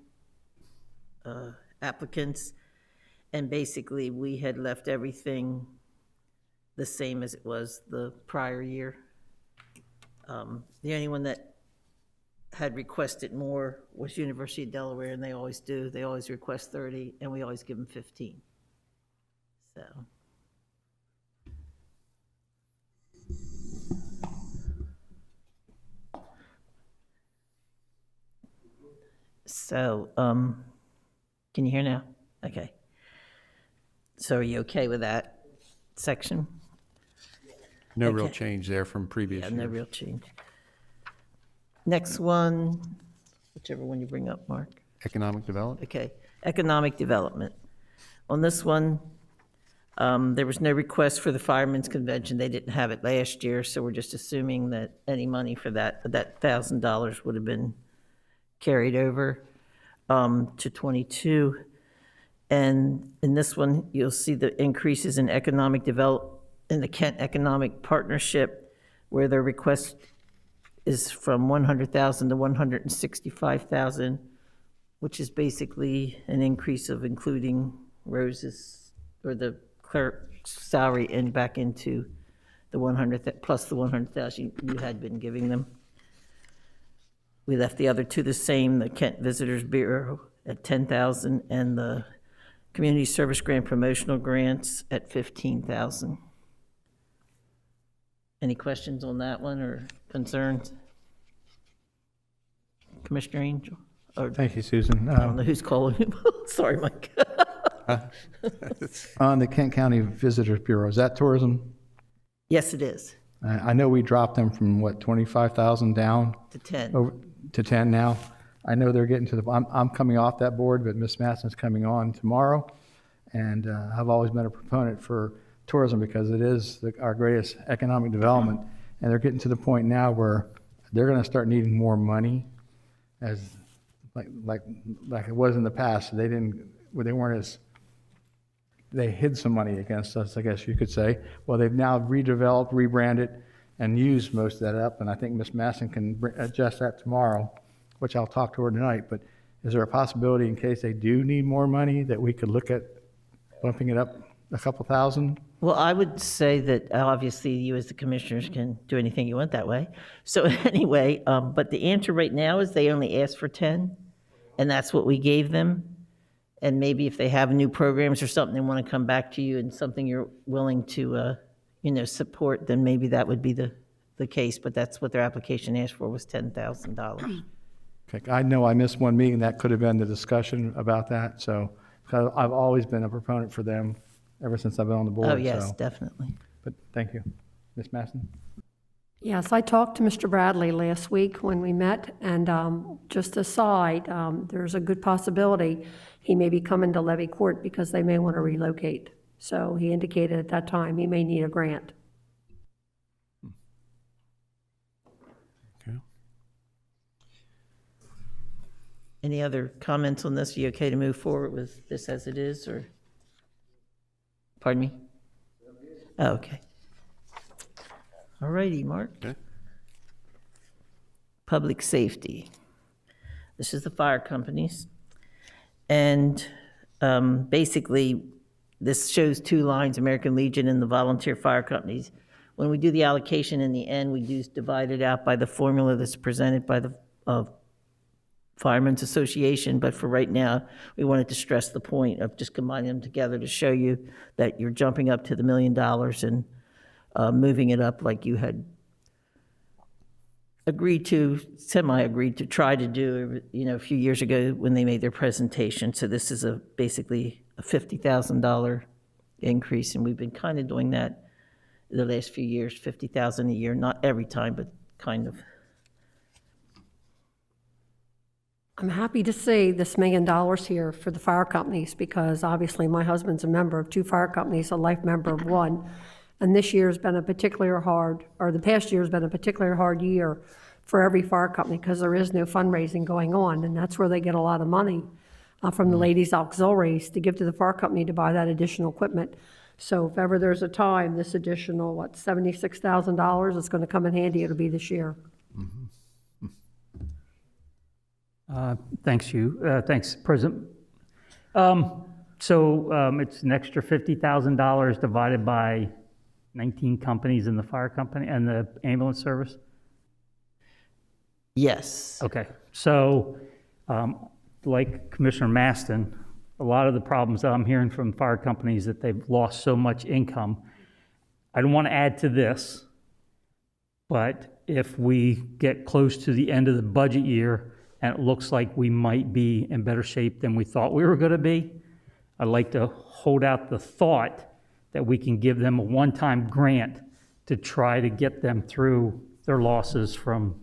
applicants, and basically we had left everything the same as it was the prior year. The only one that had requested more was University of Delaware, and they always do. They always request 30, and we always give them 15. So, can you hear now? Okay. So are you okay with that section? No real Okay. change there from previous Yeah, years. no real change. Next one, whichever one you bring up, Mark. Economic development. Okay, economic development. On this one, there was no request for the Firemen's Convention. They didn't have it last year, so we're just assuming that any money for that $1,000 would have been carried over to 22. And in this one, you'll see the increases in economic in the Kent Economic Partnership, where their request is from 100,000 to 165,000, which is basically an increase of including Rose's, or the clerk's salary and back into the 100, plus the 100,000 you had been giving them. We left the other two the same, the Kent Visitors Bureau at 10,000 and the Community Service Grant Promotional Grants at 15,000. Any questions on that one or concerns? Commissioner Angel? Or, Thank you, Susan. I don't know who's calling him. Sorry, Mike. On the Kent County Visitors Bureau, is that tourism? Yes, it is, I know we dropped them from, what, 25,000 down to 10. over to 10 now. I know they're getting to the, I'm coming off that board, but Ms. Masson's coming on tomorrow. And I've always been a proponent for tourism because it is our greatest economic development. And they're getting to the point now where they're going to start needing more money, as like it was in the past. They weren't as, they hid some money against us, I guess you could say. Well, they've now redeveloped, rebranded, and used most of that up. And I think Ms. Masson can adjust that tomorrow, which I'll talk to her tonight. But is there a possibility, in case they do need more money, that we could look at bumping it up a couple thousand? Well, I would say that obviously you as the commissioners can do anything you want that way. So anyway, but the answer right now is they only asked for 10, and that's what we gave them. And maybe if they have new programs or something, they want to come back to you and something you're willing to, support, then maybe that would be the case. But that's what their application asked for, was $10,000. Okay, I know I missed one meeting. That could have been the discussion about that. So 'cause I've always been a proponent for them ever since I've been on the board. Oh, yes, so. definitely. But thank you. Ms. Masson? Yes, I talked to Mr. Bradley last week when we met, and just aside, there's a good possibility he may be coming to Levy Court because they may want to relocate. So he indicated at that time he may need a grant. Okay. Any other comments on this? Are you okay to move forward with this as it is, or? Pardon me? Oh, okay. All righty, Mark. Okay. Public safety. This is the fire companies. And basically, this shows two lines, American Legion and the volunteer fire companies. When we do the allocation in the end, we do divide it out by the formula that's presented by the Firemen's Association, but for right now, we wanted to stress the point of just combining them together to show you that you're jumping up to the $1 million and moving it up like you had semi-agreed to try to do, a few years ago when they made their presentation. So this is basically a $50,000 increase, and we've been kind of doing that the last few years, $50,000 a year, not every time, but kind of. I'm happy to see this $1 million here for the fire companies because obviously my husband's a member of 2 fire companies, a life member of 1. And this year's been the past year's been a particularly hard year for every fire company because there is no fundraising going on. And that's where they get a lot of money from the ladies' auxiliaries to give to the fire company to buy that additional equipment. So if ever there's a time, this additional, $76,000 is going to come in handy. It'll be this year. Thanks, thanks, President. So it's an extra $50,000 divided by 19 companies in the fire company and the ambulance service? Yes. Okay, so like Commissioner Maston, a lot of the problems that I'm hearing from fire companies that they've lost so much income. I don't want to add to this, but if we get close to the end of the budget year and it looks like we might be in better shape than we thought we were going to be, I'd like to hold out the thought that we can give them a one-time grant to try to get them through their losses from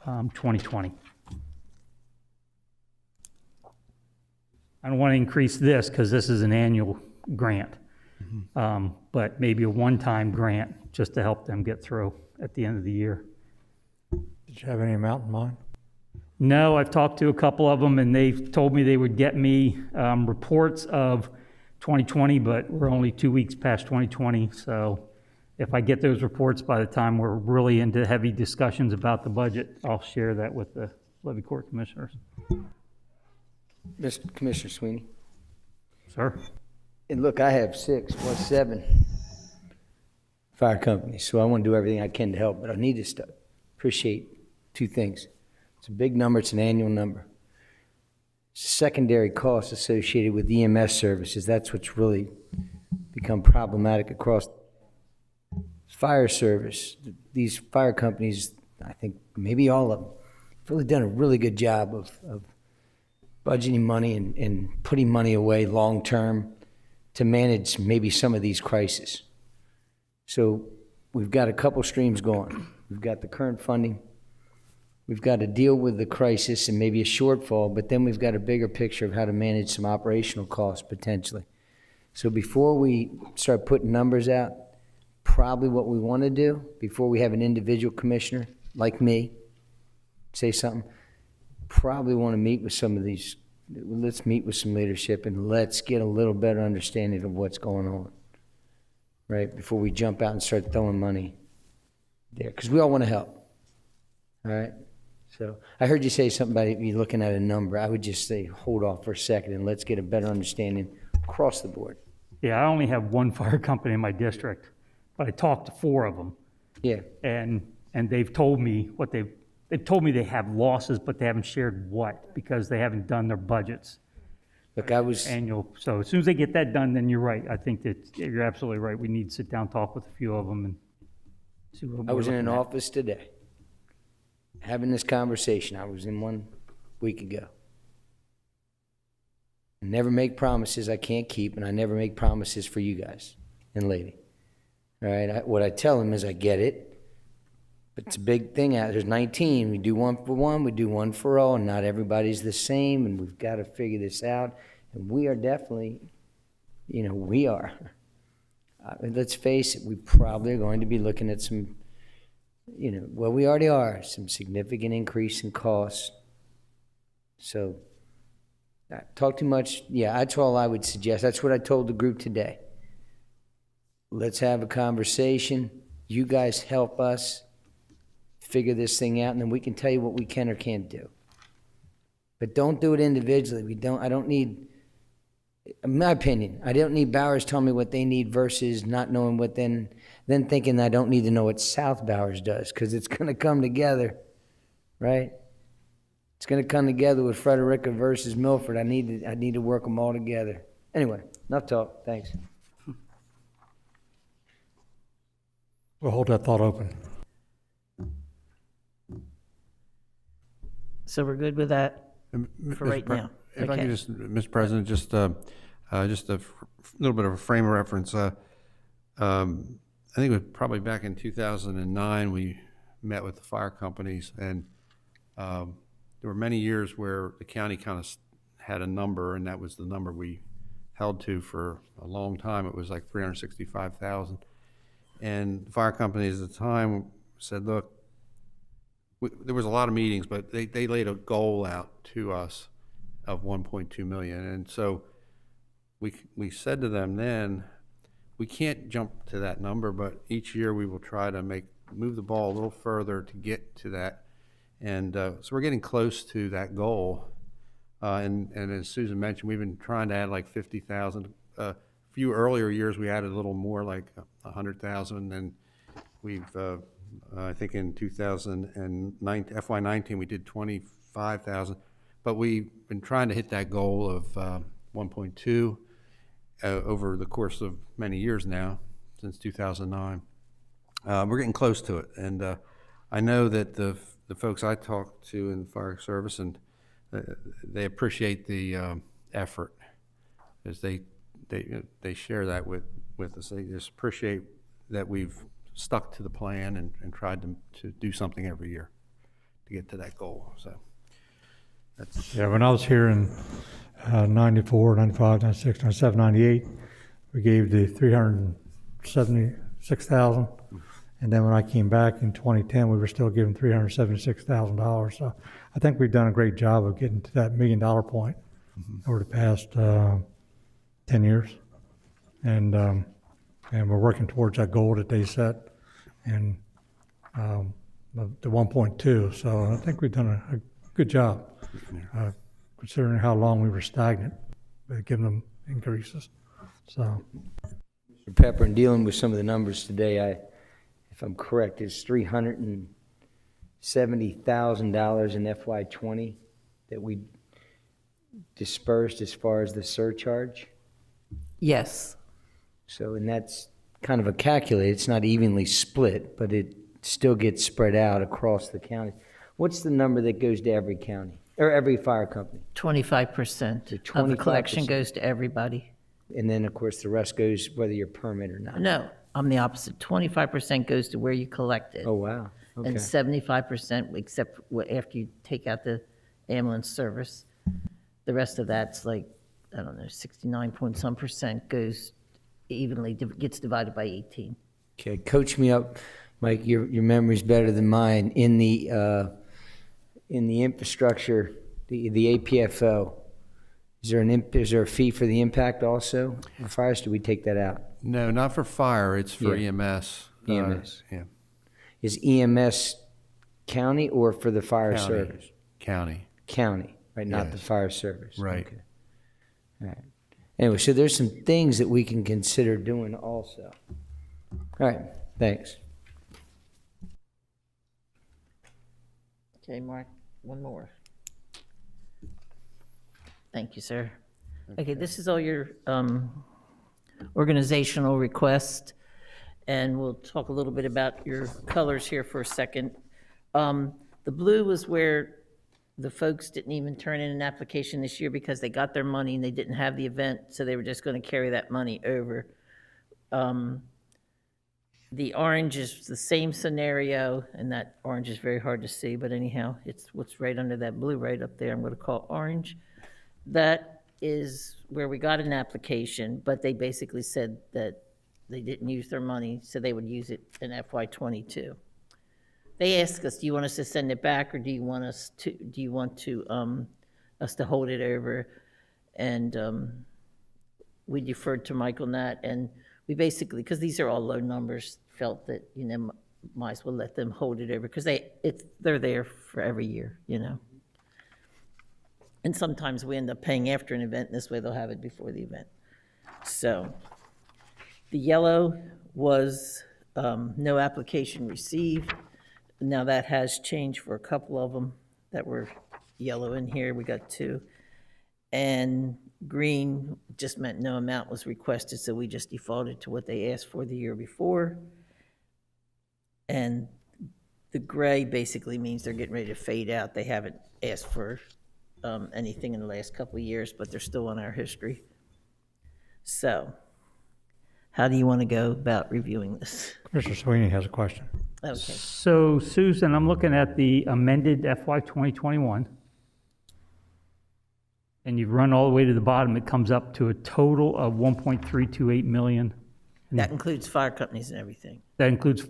2020. I don't want to increase this because this is an annual grant, but maybe a one-time grant just to help them get through at the end of the year. Did you have any amount in mind? No, I've talked to a couple of them, and they've told me they would get me reports of 2020, but we're only 2 weeks past 2020, so if I get those reports by the time we're really into heavy discussions about the budget, I'll share that with the Levy Court commissioners. Mr. Commissioner Sweeney. Sir? And look, I have 7 fire companies, so I want to do everything I can to help, but I need to appreciate 2 things. It's a big number, it's an annual number. Secondary costs associated with EMS services, that's what's really become problematic across fire service. These fire companies, I think maybe all of them, have really done a really good job of budgeting money and putting money away long-term to manage maybe some of these crises. So we've got a couple streams going. We've got the current funding. We've got to deal with the crisis and maybe a shortfall, but then we've got a bigger picture of how to manage some operational costs potentially. So before we start putting numbers out, probably what we want to do, before we have an individual commissioner like me say something, probably want to meet with some of these, let's meet with some leadership and let's get a little better understanding of what's going on, right? Before we jump out and start throwing money there, because we all want to help, all right? So I heard you say something about you looking at a number. I would just say hold off for a second and let's get a better understanding across the board. Yeah, I only have one fire company in my district, but I talked to 4 of them. Yeah. And they've told me what they've told me they have losses, but they haven't shared what, because they haven't done their budgets. Look, I was annual. So as soon as they get that done, then you're right. I think that you're absolutely right. We need to sit down, talk with a few of them and see what I was in an looking at. office today having this conversation. I was in one week ago. I never make promises I can't keep, and I never make promises for you guys and lady. All right, what I tell them is I get it, but it's a big thing out. There's 19. We do one for one, we do one for all, and not everybody's the same, and we've got to figure this out. And we are definitely, we are. Let's face it, we probably are going to be looking at some, well, we already are, some significant increase in costs. So, talk too much. Yeah, that's all I would suggest. That's what I told the group today. Let's have a conversation. You guys help us figure this thing out, and then we can tell you what we can or can't do. But don't do it individually. I don't need, in my opinion, I don't need Bowers telling me what they need versus not knowing what then thinking I don't need to know what South Bowers does, because it's going to come together, right? It's going to come together with Frederica versus Milford. I need to work them all together. Anyway, enough talk. Thanks. We'll hold that thought open. So we're good with that for right now? If I Okay. could just, Mr. President, just a little bit of a frame of reference. I think it was probably back in 2009, we met with the fire companies, and there were many years where the county kind of had a number, and that was the number we held to for a long time. It was like $365,000. And the fire companies at the time said, look, there was a lot of meetings, but they laid a goal out to us of 1.2 million. And so we said to them then, we can't jump to that number, but each year we will try to move the ball a little further to get to that. And so we're getting close to that goal. And as Susan mentioned, we've been trying to add like 50,000. A few earlier years we added a little more, like 100,000. And we've, I think in 2009, FY19, we did 25,000. But we've been trying to hit that goal of 1.2 over the course of many years now, since 2009. We're getting close to it. And I know that the folks I talk to in the fire service, and they appreciate the effort, as they share that with us. They just appreciate that we've stuck to the plan and tried to do something every year to get to that goal. So that's When I was here in 94, 95, 96, 97, 98, we gave the 376,000. And then when I came back in 2010, we were still giving $376,000. So I think we've done a great job of getting to that $1 million point over the past 10 years. And we're working towards that goal that they set, and the 1.2. So I think we've done a good job, considering how long we were stagnant, giving them increases. So, Mr. Pepper, in dealing with some of the numbers today, if I'm correct, it's $370,000 in FY20 that we dispersed as far as the surcharge. Yes. So, and that's kind of a calculate. It's not evenly split, but it's still gets spread out across the county. What's the number that goes to every county, or every fire company? 25% of the collection 25%. goes to everybody. And then, of course, the rest goes whether you're permit or not. No, I'm the opposite. 25% goes to where you collect it. Oh, wow. And Okay. 75%, except after you take out the ambulance service. The rest of that's like, I don't know, 69 point some percent goes evenly, gets divided by 18. Okay, coach me up, Mike. Your memory's better than mine. In the infrastructure, the APFO, is there a fee for the impact also for fires? Do we take that out? No, not for fire, it's for Yeah. EMS. EMS. Yeah, Is EMS county or for the fire County. service? county, County, right? Not the Yes. fire service. right. Okay. All right. Anyway, so there's some things that we can consider doing also. All right, thanks. Okay, Mark, one more. Thank you, sir. Okay, this is all your organizational requests, and we'll talk a little bit about your colors here for a second. The blue was where the folks didn't even turn in an application this year because they got their money and they didn't have the event, so they were just going to carry that money over. The orange is the same scenario, and that orange is very hard to see, but anyhow, it's what's right under that blue right up there. I'm going to call orange. That is where we got an application, but they basically said that they didn't use their money, so they would use it in FY22. They asked us, do you want us to send it back, or do you want us to hold it over? And we deferred to Mike on that, and we basically, because these are all low numbers, felt that, might as well let them hold it over, because they're there for every year, And sometimes we end up paying after an event, and this way they'll have it before the event. So the yellow was no application received. Now that has changed for a couple of them that were yellow in here. We got 2. And green just meant no amount was requested, so we just defaulted to what they asked for the year before. And the gray basically means they're getting ready to fade out. They haven't asked for anything in the last couple of years, but they're still on our history. So how do you want to go about reviewing this? Commissioner Sweeney has a question. Okay. So Susan, I'm looking at the amended FY 2021. And you've run all the way to the bottom, it comes up to a total of 1.328 million. That includes fire companies and everything. That includes,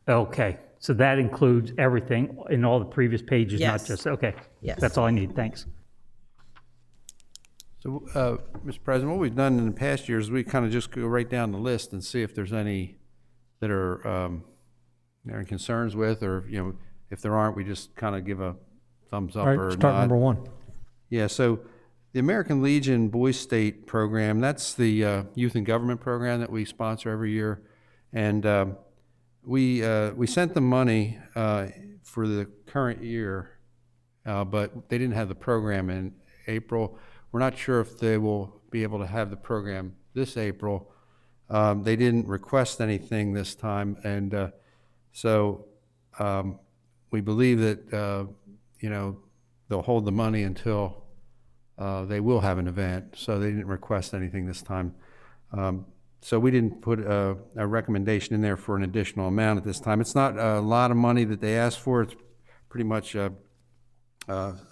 okay, so that includes everything in all the previous pages, not Yes. just, okay. Yes. That's all I need, thanks. So, Mr. President, what we've done in the past years, we kind of just go right down the list and see if there's any that are there are concerns with, or, if there aren't, we just kind of give a thumbs up All or right, start nod. number 1. Yeah, so the American Legion Boys State program, that's the youth and government program that we sponsor every year. And we sent them money for the current year, but they didn't have the program in April. We're not sure if they will be able to have the program this April. They didn't request anything this time, and so we believe that they'll hold the money until they will have an event. So they didn't request anything this time. So we didn't put a recommendation in there for an additional amount at this time. It's not a lot of money that they asked for. It's pretty much a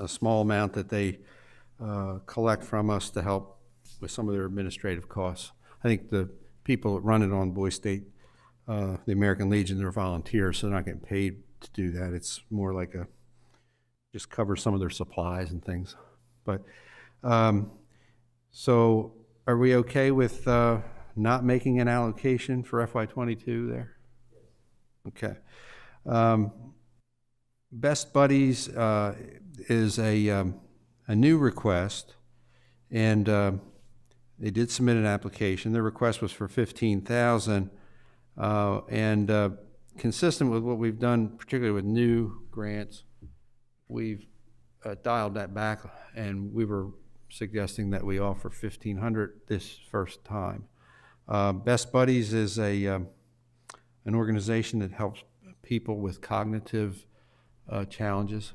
small amount that they collect from us to help with some of their administrative costs. I think the people that run it on Boys State, the American Legion, they're volunteers, so they're not getting paid to do that. It's more like just cover some of their supplies and things. But so are we okay with not making an allocation for FY22 there? Okay. Best Buddies is a new request, and they did submit an application. Their request was for $15,000, and consistent with what we've done, particularly with new grants, we've dialed that back, and we were suggesting that we offer $1,500 this first time. Best Buddies is an organization that helps people with cognitive challenges.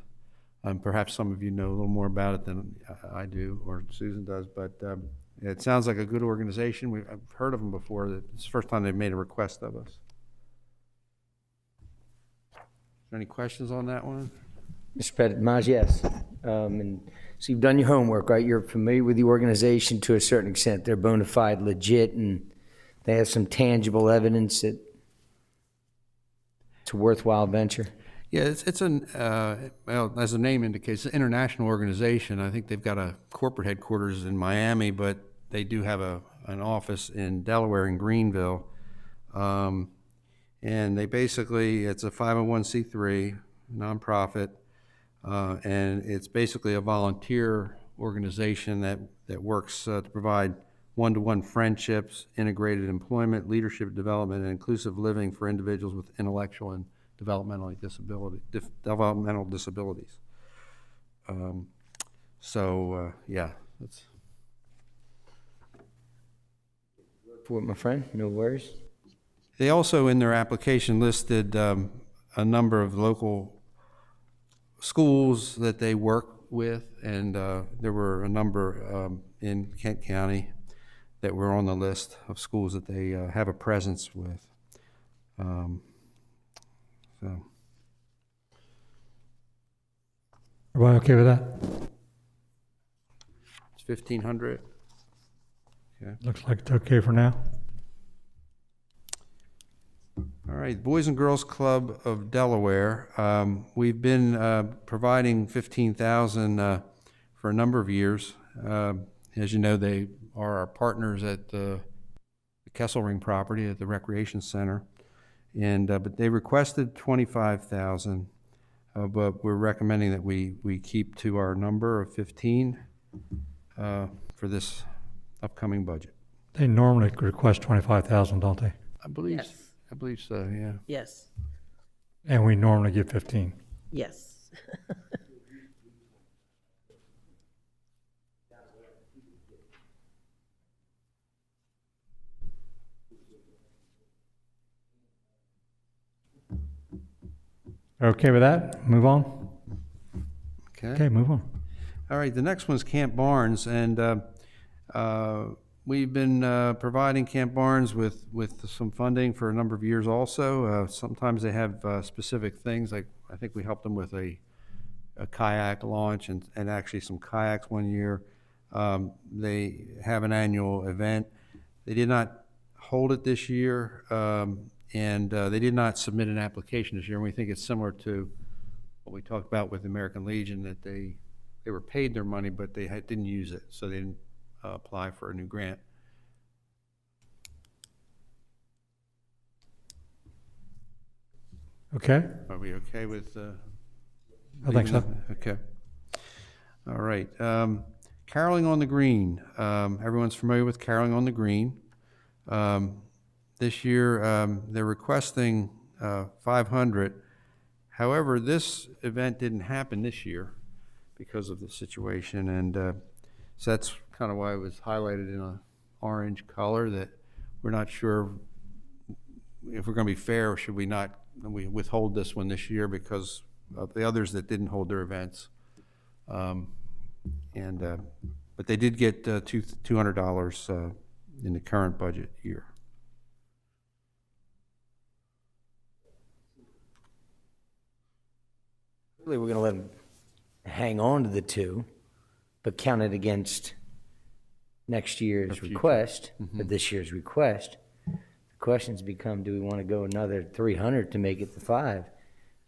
Perhaps some of you know a little more about it than I do, or Susan does, but it sounds like a good organization. I've heard of them before. It's the first time they've made a request of us. Is there any questions on that one? Mr. Pettit, Maj, yes. And so you've done your homework, right? You're familiar with the organization to a certain extent. They're bona fide, legit, and they have some tangible evidence that it's a worthwhile venture. Yeah, it's an, well, as the name indicates, it's an international organization. I think they've got a corporate headquarters in Miami, but they do have an office in Delaware in Greenville. And they basically, it's a 501c3 nonprofit, and it's basically a volunteer organization that works to provide one-to-one friendships, integrated employment, leadership development, and inclusive living for individuals with intellectual and developmental disabilities. Yeah, that's. For my friend, no worries. They also, in their application, listed a number of local schools that they work with, and there were a number in Kent County that were on the list of schools that they have a presence with. So. Everybody okay with that? It's 1,500. Okay. Looks like it's okay for now. All right, Boys and Girls Club of Delaware. We've been providing $15,000 for a number of years. As you know, they are our partners at the Kesselring property at the Recreation Center. And but they requested $25,000, but we're recommending that we keep to our number of 15 for this upcoming budget. They normally request 25,000, don't they? I believe. Yes. I believe so. Yeah. Yes, And we normally give 15. yes. Okay with that? Move on? Okay, move on. All right, the next one's Camp Barnes, and we've been providing Camp Barnes with some funding for a number of years also. Sometimes they have specific things, like I think we helped them with a kayak launch and actually some kayaks one year. They have an annual event. They did not hold it this year, and they did not submit an application this year, and we think it's similar to what we talked about with the American Legion, that they were paid their money, but they didn't use it, so they didn't apply for a new grant. Okay? Are we okay with? I think so. Okay. All right. Caroling on the Green. Everyone's familiar with Caroling on the Green. This year, they're requesting 500. However, this event didn't happen this year because of the situation, and so that's kind of why it was highlighted in an orange color, that we're not sure if we're going to be fair, or should we not withhold this one this year because of the others that didn't hold their events. But they did get $200 in the current budget year. Really, we're going to let them hang on to the two, but count it against next year's request, but this year's request. The questions become, do we want to go another 300 to make it the 5?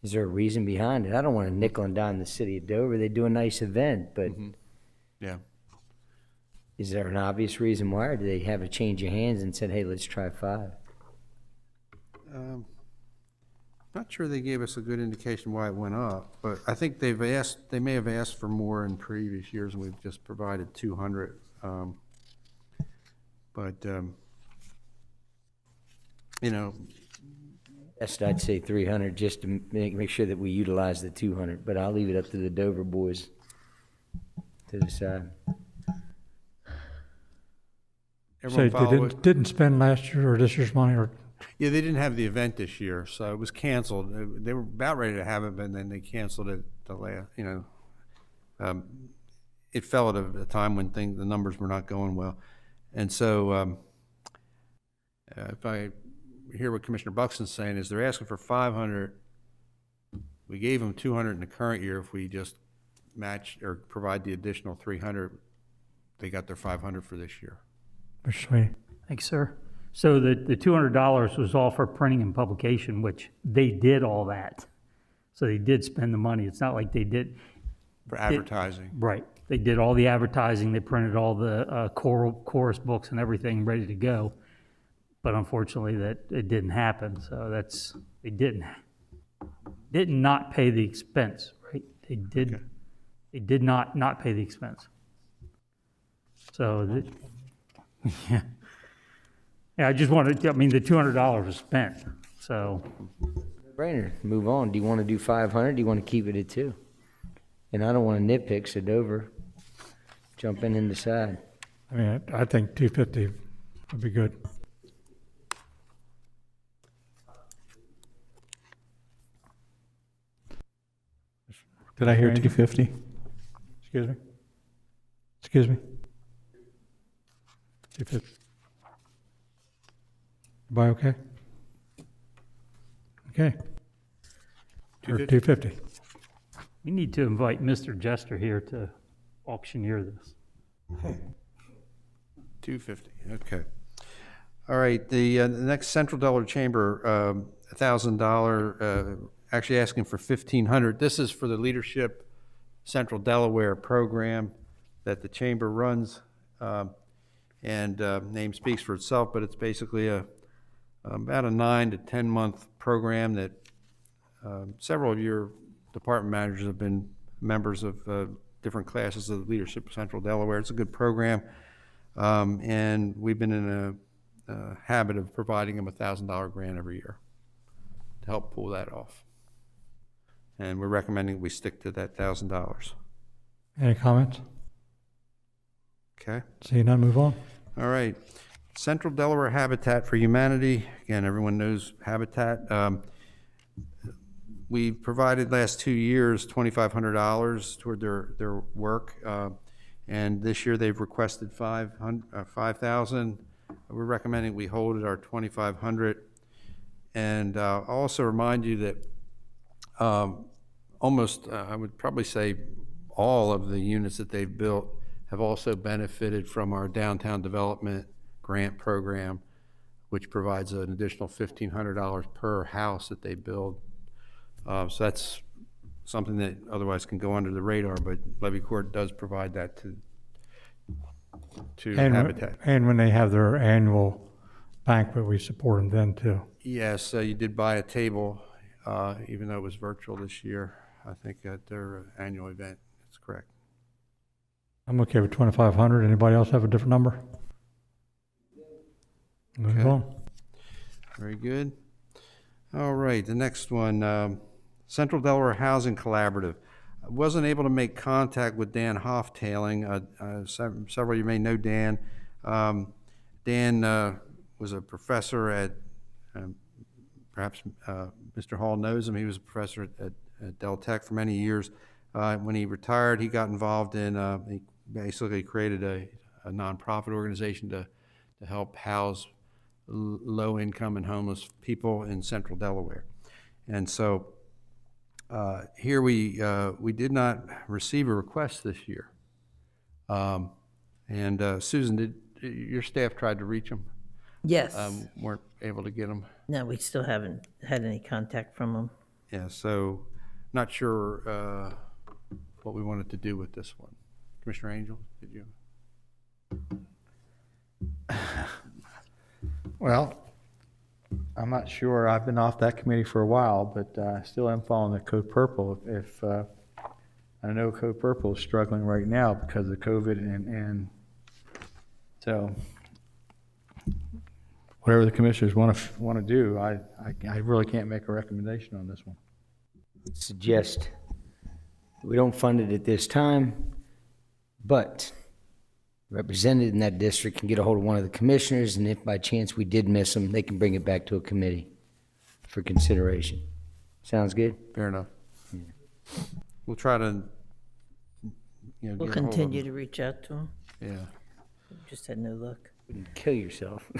Is there a reason behind it? I don't want to nickel and dime the city of Dover. They do a nice event, but Yeah. is there an obvious reason why, or do they have a change of hands and said, hey, let's try 5? Not sure they gave us a good indication why it went up, but I think they may have asked for more in previous years, and we've just provided 200. You know, Best I'd say 300 just to make sure that we utilize the 200, but I'll leave it up to the Dover boys to decide. So they didn't spend last year or this year's money, or Yeah, they didn't have the event this year, so it was canceled. They were about ready to have it, but then they canceled it the last, it fell at a time when the numbers were not going well. And so if I hear what Commissioner Buxton's saying, is they're asking for 500. We gave them 200 in the current year. If we just match or provide the additional 300, they got their 500 for this year. Mr. Sweeney? Thanks, sir. So the $200 was all for printing and publication, which they did all that. So they did spend the money. It's not like they did. For advertising. Right. They did all the advertising. They printed all the chorus books and everything ready to go. But unfortunately, that it didn't happen. So they did not pay the expense, right? They did. Okay. They did not pay the expense. So, yeah. Yeah, I just wanted, I mean, the $200 was spent, so. Brainer, move on. Do you want to do 500? Do you want to keep it at 2? And I don't want to nitpick, so Dover, jump in and decide. I mean, I think 250 would be good. Did I hear 250? Excuse me? Excuse me? 250. Everybody okay? Okay. Or 250. We need to invite Mr. Jester here to auctioneer this. 250, okay. All right, the next Central Delaware Chamber, $1,000, actually asking for $1,500. This is for the Leadership Central Delaware program that the Chamber runs, and name speaks for itself, but it's basically about a 9 to 10 month program that several of your department managers have been members of different classes of the Leadership Central Delaware. It's a good program, and we've been in a habit of providing them a $1,000 grant every year to help pull that off. And we're recommending we stick to that $1,000. Any comments? Okay. Seeing none, move on. All right. Central Delaware Habitat for Humanity. Again, everyone knows Habitat. We provided last 2 years $2,500 toward their work, and this year they've requested $5,000. We're recommending we hold at our $2,500. And I'll also remind you that almost, I would probably say, all of the units that they've built have also benefited from our downtown development grant program, which provides an additional $1,500 per house that they build. So that's something that otherwise can go under the radar, but Levy Court does provide that to Habitat. And when they have their annual banquet, we support them then too. Yes, you did buy a table, even though it was virtual this year, I think at their annual event. That's correct. I'm okay with 2,500. Anybody else have a different number? Move on. Very good. All right, the next one, Central Delaware Housing Collaborative. I wasn't able to make contact with Dan Hoftailing. Several of you may know Dan. Dan was a professor at, perhaps Mr. Hall knows him. He was a professor at Del Tech for many years. When he retired, he got involved in, he basically created a nonprofit organization to help house low-income and homeless people in Central Delaware. And so here we did not receive a request this year. And Susan, did your staff tried to reach them? Yes. Weren't able to get them? No, we still haven't had any contact from them. Yeah, so not sure what we wanted to do with this one. Commissioner Angel, did you? Well, I'm not sure. I've been off that committee for a while, but I still am following the Code Purple. If I know Code Purple is struggling right now because of COVID, and so whatever the commissioners want to do, I really can't make a recommendation on this one. Suggest we don't fund it at this time, but represented in that district can get a hold of one of the commissioners, and if by chance we did miss them, they can bring it back to a committee for consideration. Sounds good? Fair enough. We'll try to, We'll get a hold of continue them. to reach out to them. Yeah. Just had no luck. Kill yourself.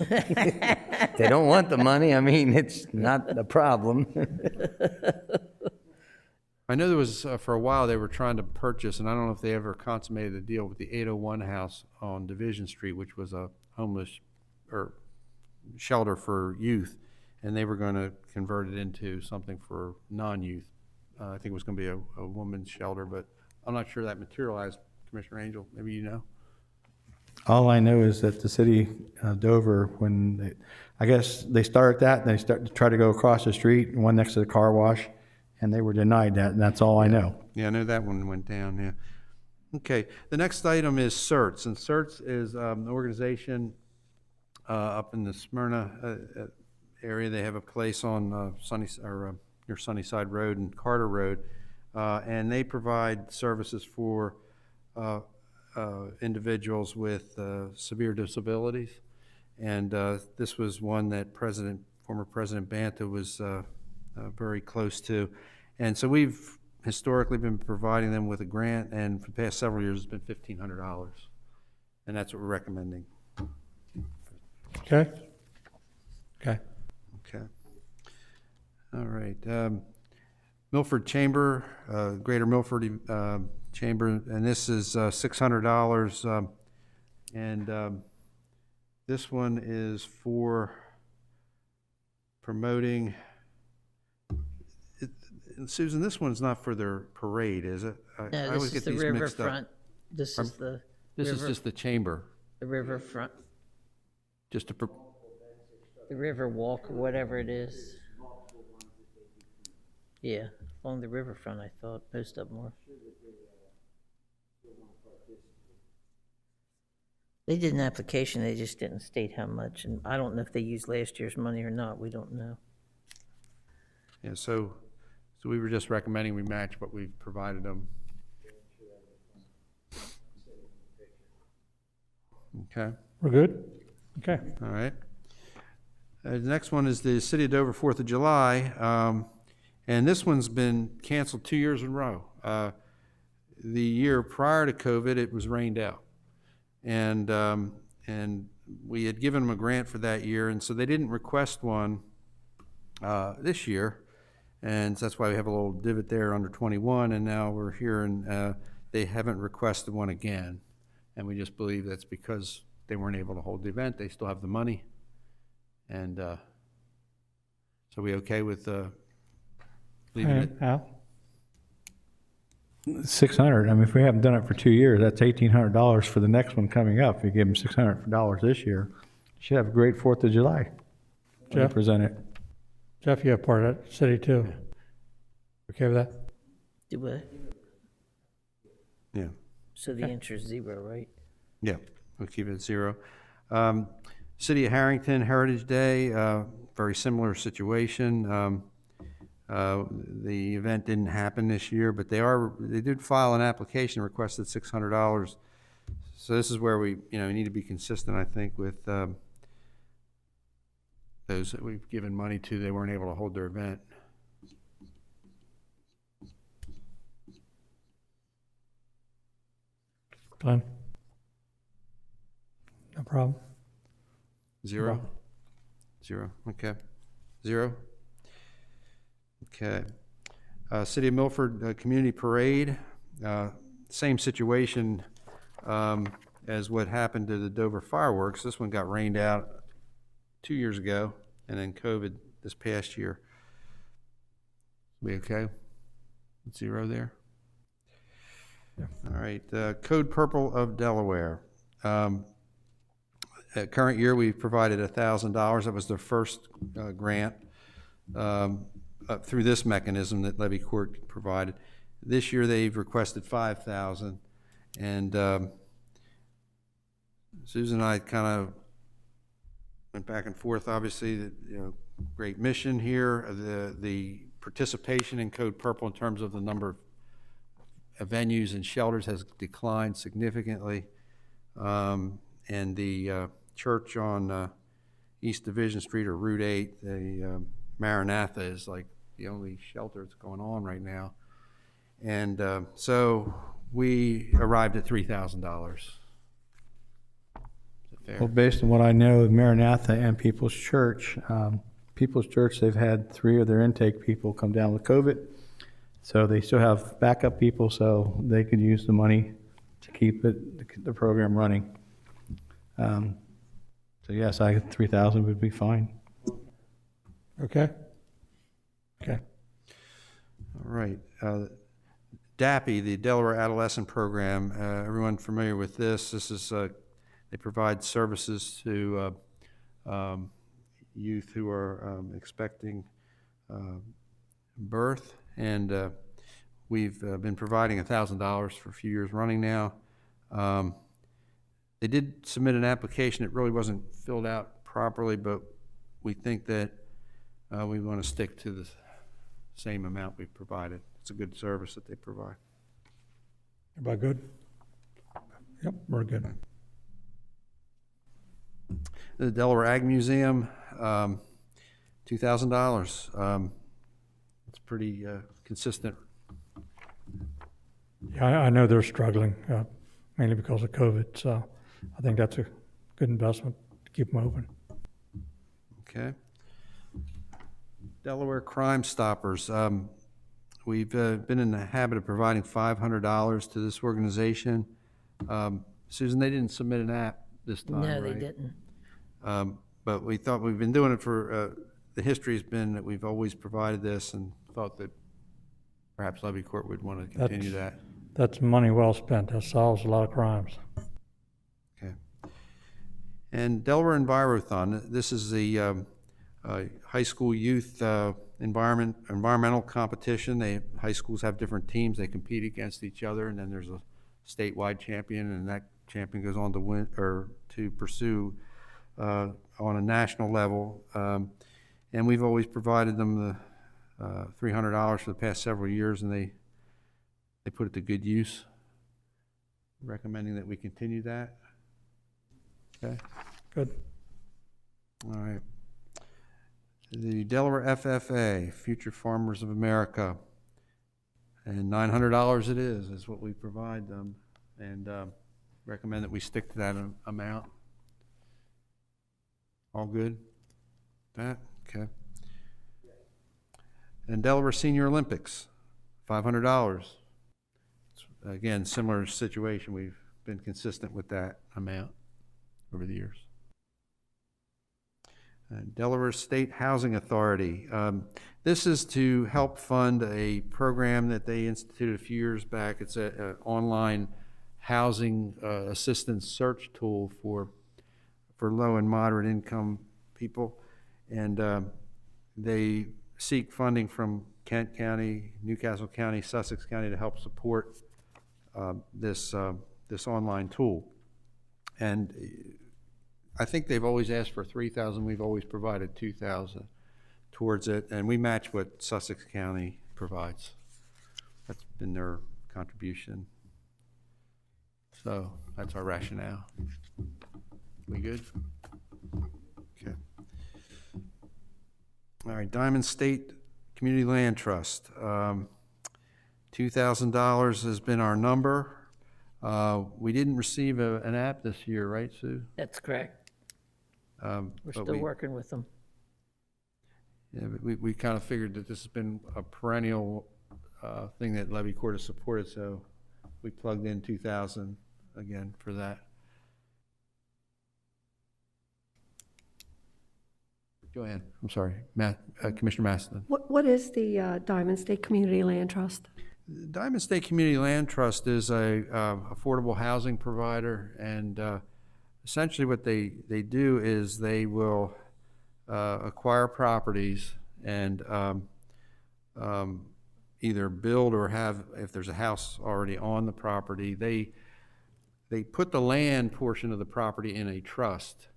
If they don't want the money, I mean, it's not a problem. I know there was, for a while, they were trying to purchase, and I don't know if they ever consummated the deal with the 801 house on Division Street, which was a homeless or shelter for youth, and they were going to convert it into something for non-youth. I think it was going to be a woman's shelter, but I'm not sure that materialized. Commissioner Angel, maybe you know? All I know is that the city of Dover, I guess they started that, and they started to try to go across the street, one next to the car wash, and they were denied that, and that's all I know. Yeah, I know that one went down, yeah. Okay, the next item is CERTS, and CERTS is an organization up in the Smyrna area. They have a place on near Sunnyside Road and Carter Road, and they provide services for individuals with severe disabilities. And this was one that former President Banta was very close to. And so we've historically been providing them with a grant, and for the past several years, it's been $1,500. And that's what we're recommending. Okay? Okay. Okay. All right. Milford Chamber, Greater Milford Chamber, and this is $600. And this one is for promoting. Susan, this one's not for their parade, is it? No, I always this is get the these mixed up. riverfront. This is the. This is just the chamber, The riverfront, just to. the river walk, or whatever it is. Yeah, along the riverfront, I thought, most of them were. They did an application, they just didn't state how much, and I don't know if they used last year's money or not, we don't know. Yeah, so we were just recommending we match what we've provided them. Okay. We're good? Okay. All right. The next one is the City of Dover 4th of July, and this one's been canceled 2 years in a row. The year prior to COVID, it was rained out, and we had given them a grant for that year, and so they didn't request one this year, and so that's why we have a little divot there under 21, and now we're here, and they haven't requested one again, and we just believe that's because they weren't able to hold the event. They still have the money. And so we okay with leaving it? Al? 600, I mean, if we haven't done it for 2 years, that's $1,800 for the next one coming up. If you give them $600 this year, you should have a great 4th of July. when you Jeff? present it. Jeff, you have part of that city too. Okay with that? Do what? Yeah, So the answer is 0, right? yeah, we'll keep it at 0. City of Harrington Heritage Day, very similar situation. The event didn't happen this year, but they did file an application, requested $600. So this is where we need to be consistent, I think, with those that we've given money to. They weren't able to hold their event. Glenn? No problem? 0? 0, okay. 0? Okay. City of Milford Community Parade, same situation as what happened to the Dover fireworks. This one got rained out 2 years ago, and then COVID this past year. We okay? 0 there? Yeah. All right. Code Purple of Delaware. Current year, we provided $1,000. That was their first grant through this mechanism that Levy Court provided. This year, they've requested $5,000, and Susan and I kind of went back and forth. Obviously, great mission here. The participation in Code Purple in terms of the number of venues and shelters has declined significantly. And the church on East Division Street or Route 8, the Maranatha is like the only shelter that's going on right now. And so we arrived at $3,000. Is that fair? Well, based on what I know of Maranatha and People's Church, they've had 3 of their intake people come down with COVID. So they still have backup people, so they could use the money to keep the program running. So yes, 3,000 would be fine. Okay? Okay. All right. DAPI, the Delaware Adolescent Program, everyone familiar with this? This is, they provide services to youth who are expecting birth, and we've been providing $1,000 for a few years running now. They did submit an application. It really wasn't filled out properly, but we think that we want to stick to the same amount we provided. It's a good service that they provide. Everybody good? Yep, we're good. The Delaware Ag Museum, $2,000. It's pretty consistent. Yeah, I know they're struggling, mainly because of COVID, so I think that's a good investment to keep them open. Okay. Delaware Crime Stoppers. We've been in the habit of providing $500 to this organization. Susan, they didn't submit an app this time, No, right? they didn't. But we thought we've been doing it for, the history has been that we've always provided this and thought that perhaps Levy Court would want to continue that. That's money well spent. That solves a lot of crimes. Okay. And Delaware Envirothon, this is the high school youth environmental competition. High schools have different teams. They compete against each other, and then there's a statewide champion, and that champion goes on to win or to pursue on a national level. And we've always provided them the $300 for the past several years, and they put it to good use. Recommending that we continue that. Okay. Good. All right. The Delaware FFA, Future Farmers of America, and $900 it is what we provide them, and recommend that we stick to that amount. All good? That? Okay. And Delaware Senior Olympics, $500. Again, similar situation. We've been consistent with that amount over the years. Delaware State Housing Authority. This is to help fund a program that they instituted a few years back. It's an online housing assistance search tool for low and moderate income people. And they seek funding from Kent County, Newcastle County, Sussex County to help support this online tool. And I think they've always asked for $3,000. We've always provided $2,000 towards it, and we match what Sussex County provides. That's been their contribution. So that's our rationale. We good? Okay. All right, Diamond State Community Land Trust. $2,000 has been our number. We didn't receive an app this year, right, Sue? That's correct. We're still working with them. Yeah, but we kind of figured that this has been a perennial thing that Levy Court has supported, so we plugged in 2,000 again for that. Go ahead. I'm sorry, Commissioner Maston. What is the Diamond State Community Land Trust? The Diamond State Community Land Trust is a affordable housing provider, and essentially what they do is they will acquire properties and either build or have, if there's a house already on the property, they put the land portion of the property in a trust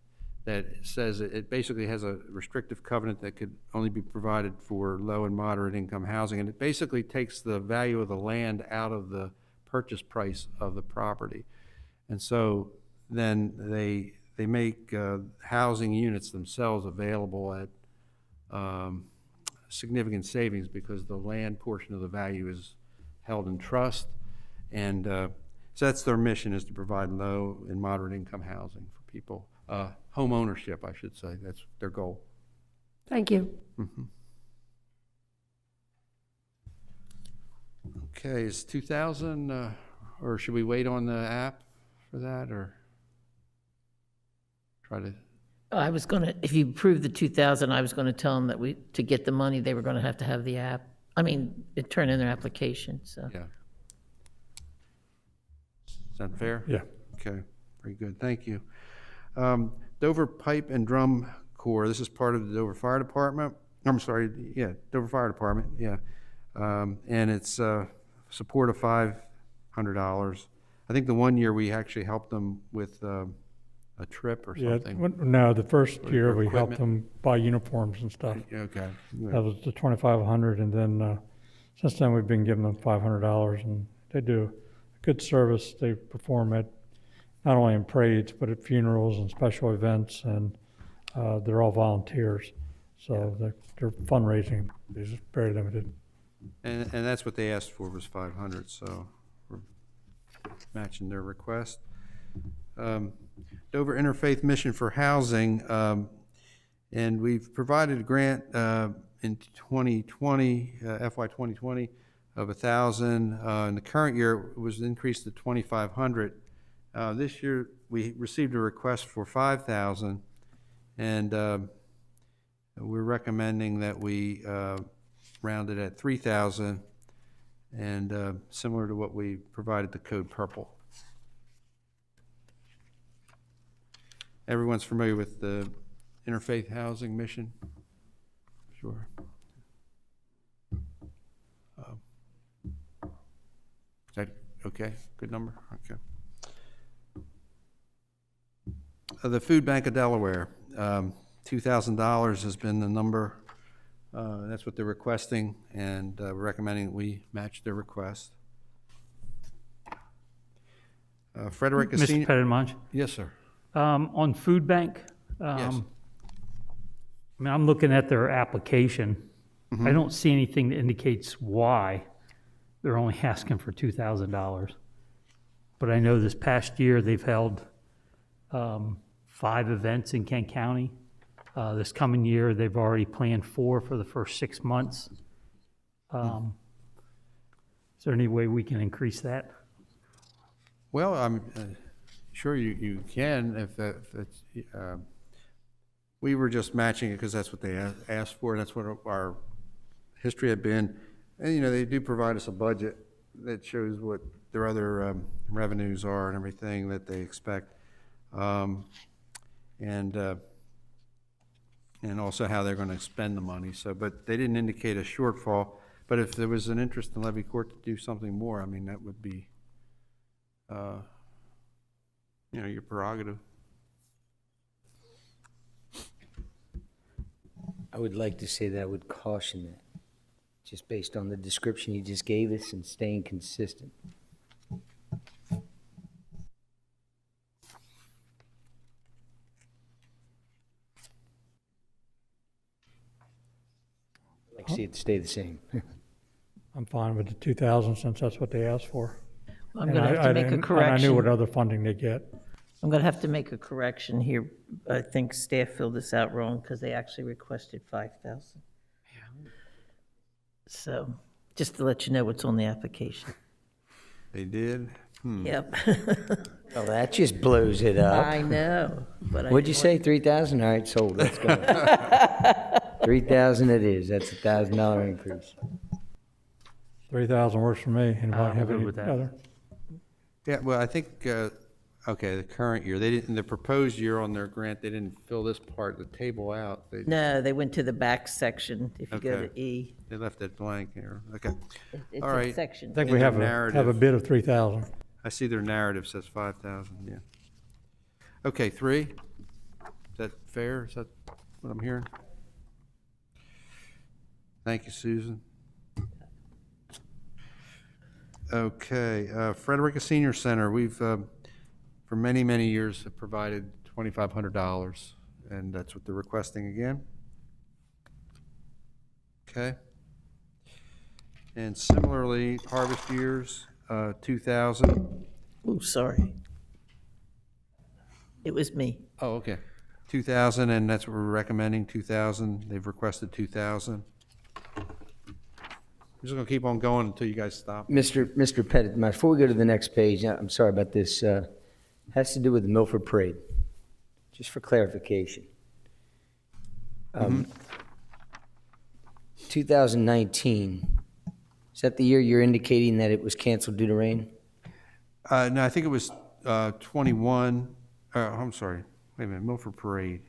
that says it basically has a restrictive covenant that could only be provided for low and moderate income housing, and it basically takes the value of the land out of the purchase price of the property. And so then they make housing units themselves available at significant savings because the land portion of the value is held in trust. And so that's their mission, is to provide low and moderate income housing for people. Home ownership, I should say. That's their goal. Thank you. Mhm. Okay, is 2,000, or should we wait on the app for that, or try to? I was gonna, if you approve the 2,000, I was gonna tell them that to get the money, they were gonna have to have the app. I mean, turn in their application, so. Yeah. Is that fair? Yeah. Okay, very good, thank you. Dover Pipe and Drum Corps, this is part of the Dover Fire Department. I'm sorry, yeah, Dover Fire Department, yeah. And it's support of $500. I think the one year we actually helped them with a trip or something. No, the first Or year we helped equipment. them buy uniforms and stuff. Okay. That was the 2,500, and then since then we've been giving them $500, and they do a good service. They perform at not only in parades but at funerals and special events, and they're all volunteers, so their fundraising is very limited. And that's what they asked for, was 500, so we're matching their request. Dover Interfaith Mission for Housing, and we've provided a grant in 2020, FY 2020, of 1,000. In the current year, it was increased to 2,500. This year, we received a request for 5,000, and we're recommending that we rounded at 3,000, and similar to what we provided the Code Purple. Everyone's familiar with the Interfaith Housing Mission? Sure. Is that okay? Good number? Okay. The Food Bank of Delaware, $2,000 has been the number. That's what they're requesting, and we're recommending that we match their request. Frederick Mr. Senior. Pettit-Monge? Yes, sir. On Food Bank, Yes. I mean, I'm looking at their application. I don't see anything that indicates why they're only asking for $2,000. But I know this past year they've held 5 events in Kent County. This coming year, they've already planned 4 for the first 6 months. Is there any way we can increase that? Well, I'm sure you can if it's, we were just matching it because that's what they asked for, and that's what our history had been. And, they do provide us a budget that shows what their other revenues are and everything that they expect. And also how they're going to spend the money. So, but they didn't indicate a shortfall. But if there was an interest in Levy Court to do something more, I mean, that would be, your prerogative. I would like to say that I would caution that, just based on the description you just gave us and staying consistent. I'd like to see it stay the same. I'm fine with the 2,000 since that's what they asked for. I'm gonna have to make a And I knew what correction. other funding they get. I'm gonna have to make a correction here. I think staff filled this out wrong because they actually requested 5,000. So, just to let you know what's on the application. They did? Yep. Oh, that just blows it up. I know. But What'd you say, 3,000? All right, sold, let's go. 3,000 it is, that's $1,000 increase. 3,000 works for me. Anybody I'm have good any with that. other? Yeah, well, I think, okay, the current year, they didn't, the proposed year on their grant, they didn't fill this part, the table out. No, they went to the back section, if you go Okay. to E. They left it blank here. Okay. It's All a right. section. I think In we their have a narrative. bid of 3,000. I see their narrative says 5,000, yeah. Okay, 3? Is that fair? Is that what I'm hearing? Thank you, Susan. Okay, Frederica Senior Center, we've, for many, many years, have provided $2,500, and that's what they're requesting again. Okay. And similarly, harvest years, 2,000. Oh, sorry. It was me. Oh, okay. 2,000, and that's what we're recommending, 2,000. They've requested 2,000. I'm just gonna keep on going until you guys stop. Mr. Pettit, before we go to the next page, I'm sorry about this, has to do with the Milford Parade, just for clarification. 2019, is that the year you're indicating that it was canceled due to rain? No, I think it was 21, I'm sorry, wait a minute, Milford Parade.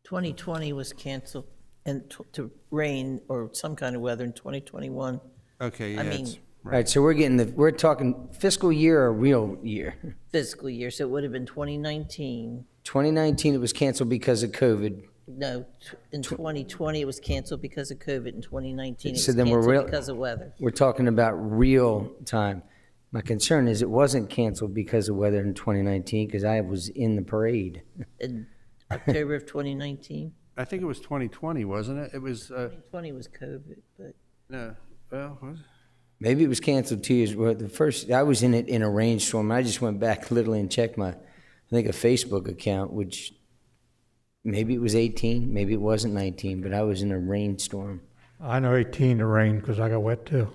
2020 was canceled and to rain or some kind of weather in 2021. Okay, yeah, I mean, it's, All right, so we're talking fiscal year or real year? fiscal year, so it would have been 2019. 2019, it was canceled because of COVID. No, in 2020, it was canceled because of COVID. In 2019, it So was then we're canceled because of weather. We're talking about real time. My concern is it wasn't canceled because of weather in 2019, because I was in the parade. In October of 2019, I think it was 2020, wasn't it? It was, 2020 was COVID, but no, well, was it? Maybe it was canceled 2 years, well, I was in it in a rainstorm. I just went back literally and checked I think a Facebook account, which maybe it was 18, maybe it wasn't 19, but I was in a rainstorm. I know 18 to rain because I got wet too.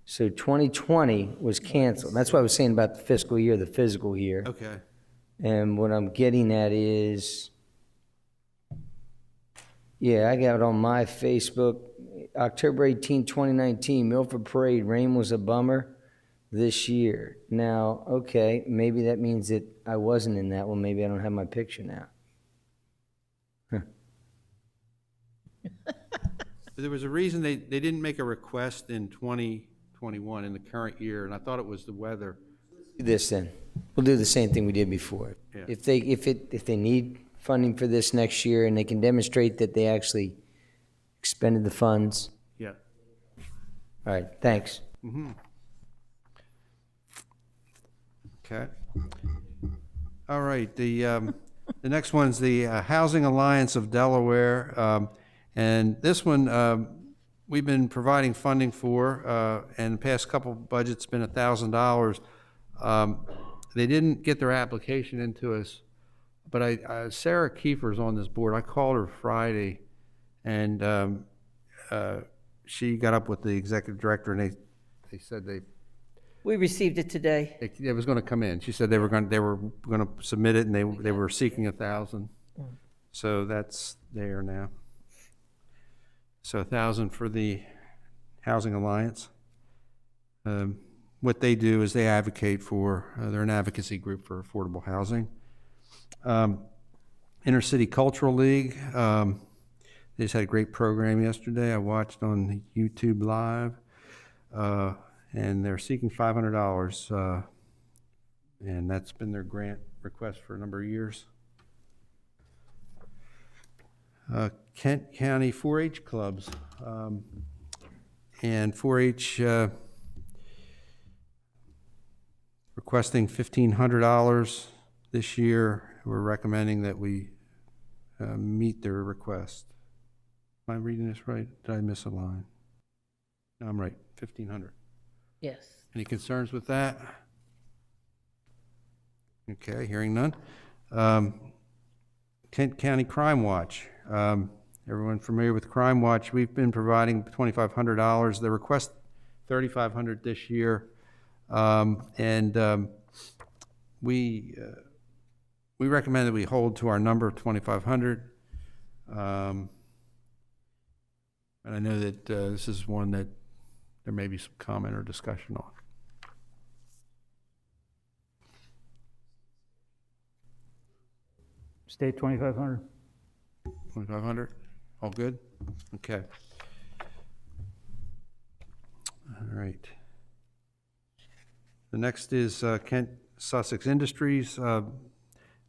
So 2020 was canceled. That's what I was saying about the fiscal year, the physical year. Okay. And what I'm getting at is, yeah, I got on my Facebook, October 18, 2019, Milford Parade, rain was a bummer this year. Now, okay, maybe that means that I wasn't in that one. Maybe I don't have my picture now. There was a reason they didn't make a request in 2021, in the current year, and I thought it was the weather. Do this then. We'll do the same thing we did before. Yeah. If they need funding for this next year and they can demonstrate that they actually expended the funds. Yeah. All right, thanks. Mm-hmm. Okay. All right, the next one's the Housing Alliance of Delaware. And this one, we've been providing funding for, and the past couple budgets been $1,000. They didn't get their application into us, but Sarah Kiefer's on this board. I called her Friday, and she got up with the executive director, and they said we received it today. it was going to come in. She said they were going to submit it, and they were seeking 1,000. So that's there now. So 1,000 for the Housing Alliance. What they do is they advocate for, they're an advocacy group for affordable housing. Intercity Cultural League, they just had a great program yesterday. I watched on YouTube Live, and they're seeking $500, and that's been their grant request for a number of years. Kent County 4-H clubs, and 4-H requesting $1,500 this year. We're recommending that we meet their request. Am I reading this right? Did I miss a line? No, I'm right, 1,500. Yes. Any concerns with that? Okay, hearing none. Kent County Crime Watch. Everyone familiar with Crime Watch? We've been providing $2,500. The request $3,500 this year, and we recommend that we hold to our number of $2,500. And I know that this is one that there may be some comment or discussion on. Stay at 2,500. 2,500? All good? Okay. All right. The next is Kent Sussex Industries.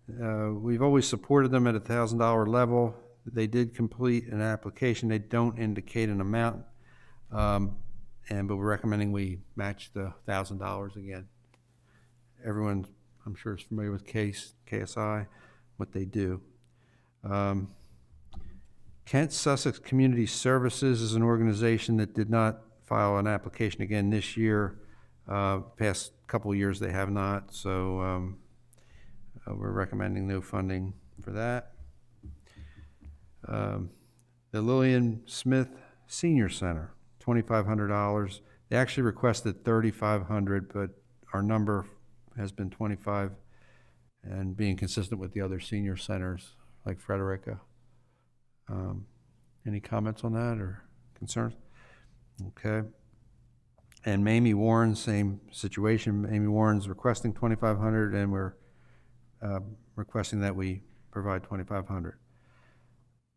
We've always supported them at a $1,000 level. They did complete an application. They don't indicate an amount, but we're recommending we match the $1,000 again. everyone, I'm sure, is familiar with KSI, what they do. Kent Sussex Community Services is an organization that did not file an application again this year. Past couple of years they have not, so we're recommending no funding for that. The Lillian Smith Senior Center, $2,500. They actually requested $3,500, but our number has been 25, and being consistent with the other senior centers like Frederica. Any comments on that or concerns? Okay. And Mamie Warren, same situation. Mamie Warren's requesting $2,500, and we're requesting that we provide $2,500.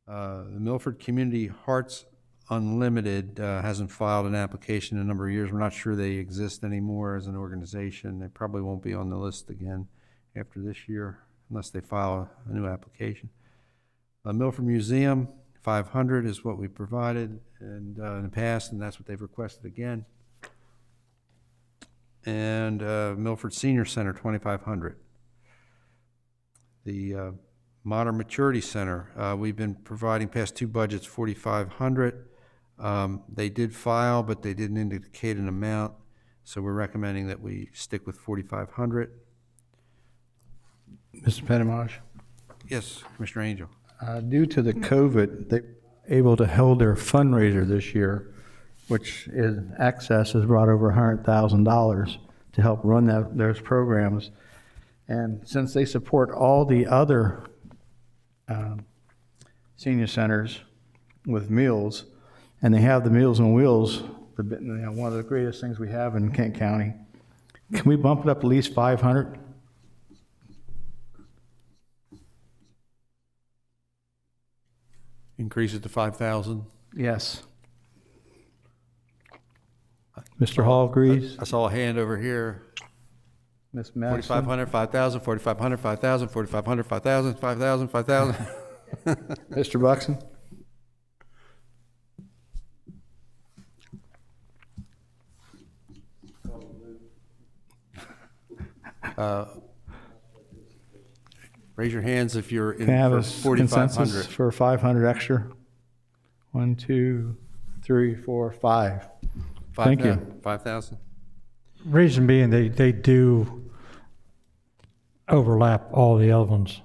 The Milford Community Hearts Unlimited hasn't filed an application in a number of years. We're not sure they exist anymore as an organization. They probably won't be on the list again after this year unless they file a new application. Milford Museum, $500 is what we provided in the past, and that's what they've requested again. And Milford Senior Center, $2,500. The Modern Maturity Center, we've been providing past two budgets, $4,500. They did file, but they didn't indicate an amount, so we're recommending that we stick with $4,500. Mr. Pettimaj? Yes, Commissioner Angel. Due to the COVID, they were able to hold their fundraiser this year, which in excess has brought over $100,000 to help run those programs. And since they support all the other senior centers with meals, and they have the Meals on Wheels, one of the greatest things we have in Kent County, can we bump it up at least 500? Increase it to 5,000. Yes. Mr. Hall agrees. I saw a hand over here. Ms. Madison? 4,500, 5,000, 4,500, 5,000, 4,500, 5,000, 5,000, 5,000. Mr. Buxton? Raise your hands if you're in Can I have for a 4,500. consensus for 500 extra? 1, 2, 3, 4, 5. Thank you. 5,000. Reason being, they do overlap all the other ones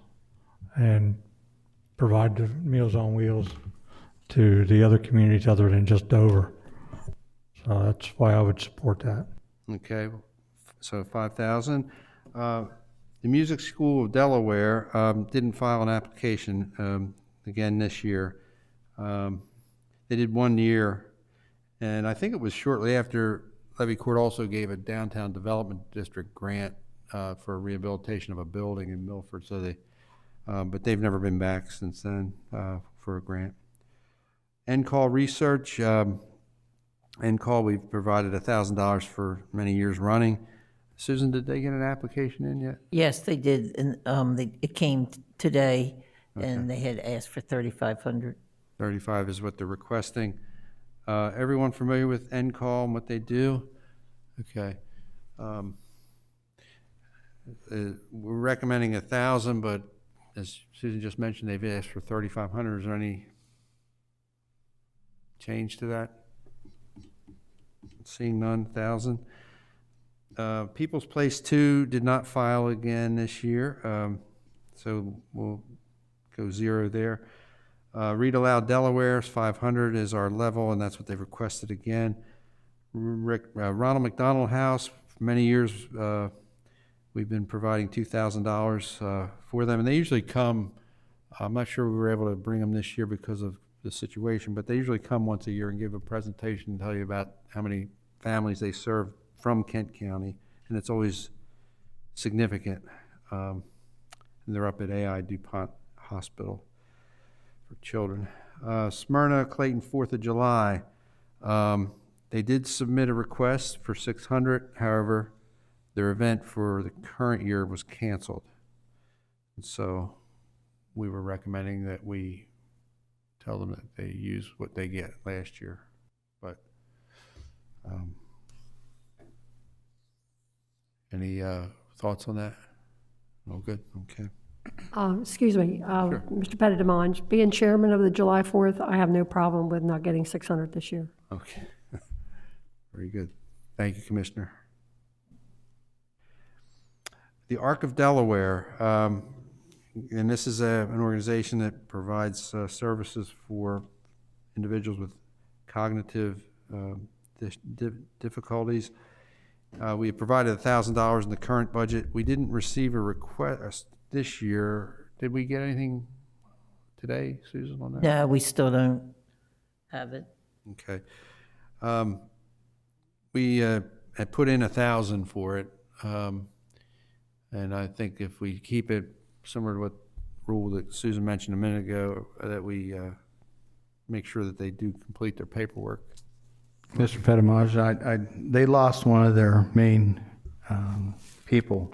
and provide the Meals on Wheels to the other communities other than just Dover. So that's why I would support that. Okay, so 5,000. The Music School of Delaware didn't file an application again this year. They did 1 year, and I think it was shortly after Levy Court also gave a downtown development district grant for rehabilitation of a building in Milford. So they, but they've never been back since then for a grant. NCall Research, NCall, we've provided $1,000 for many years running. Susan, did they get an application in yet? Yes, they did, and it came today, and they had asked for 3,500. 35 is what they're requesting. Everyone familiar with NCall and what they do? Okay. We're recommending 1,000, but as Susan just mentioned, they've asked for 3,500. Is there any change to that? Seeing none, 1,000. People's Place 2 did not file again this year, so we'll go 0 there. Read Aloud Delaware's 500 is our level, and that's what they've requested again. Ronald McDonald House, for many years, we've been providing $2,000 for them, and they usually come. I'm not sure we were able to bring them this year because of the situation, but they usually come once a year and give a presentation and tell you about how many families they serve from Kent County, and it's always significant. And they're up at AI DuPont Hospital for children. Smyrna Clayton 4th of July. They did submit a request for 600. However, their event for the current year was canceled. And so we were recommending that we tell them that they use what they get last year. But any thoughts on that? Oh, good, okay. Excuse me, Mr. Pettit-Demange, being chairman of the July 4th, I have no problem with not getting 600 this year. Okay. Very good. Thank you, Commissioner. The Arc of Delaware, and this is an organization that provides services for individuals with cognitive difficulties. We provided $1,000 in the current budget. We didn't receive a request this year. Did we get anything today, Susan, on that? No, we still don't have it. Okay. We had put in 1,000 for it, and I think if we keep it similar to what rule that Susan mentioned a minute ago, that we make sure that they do complete their paperwork. Mr. Pettit-Demange, they lost one of their main people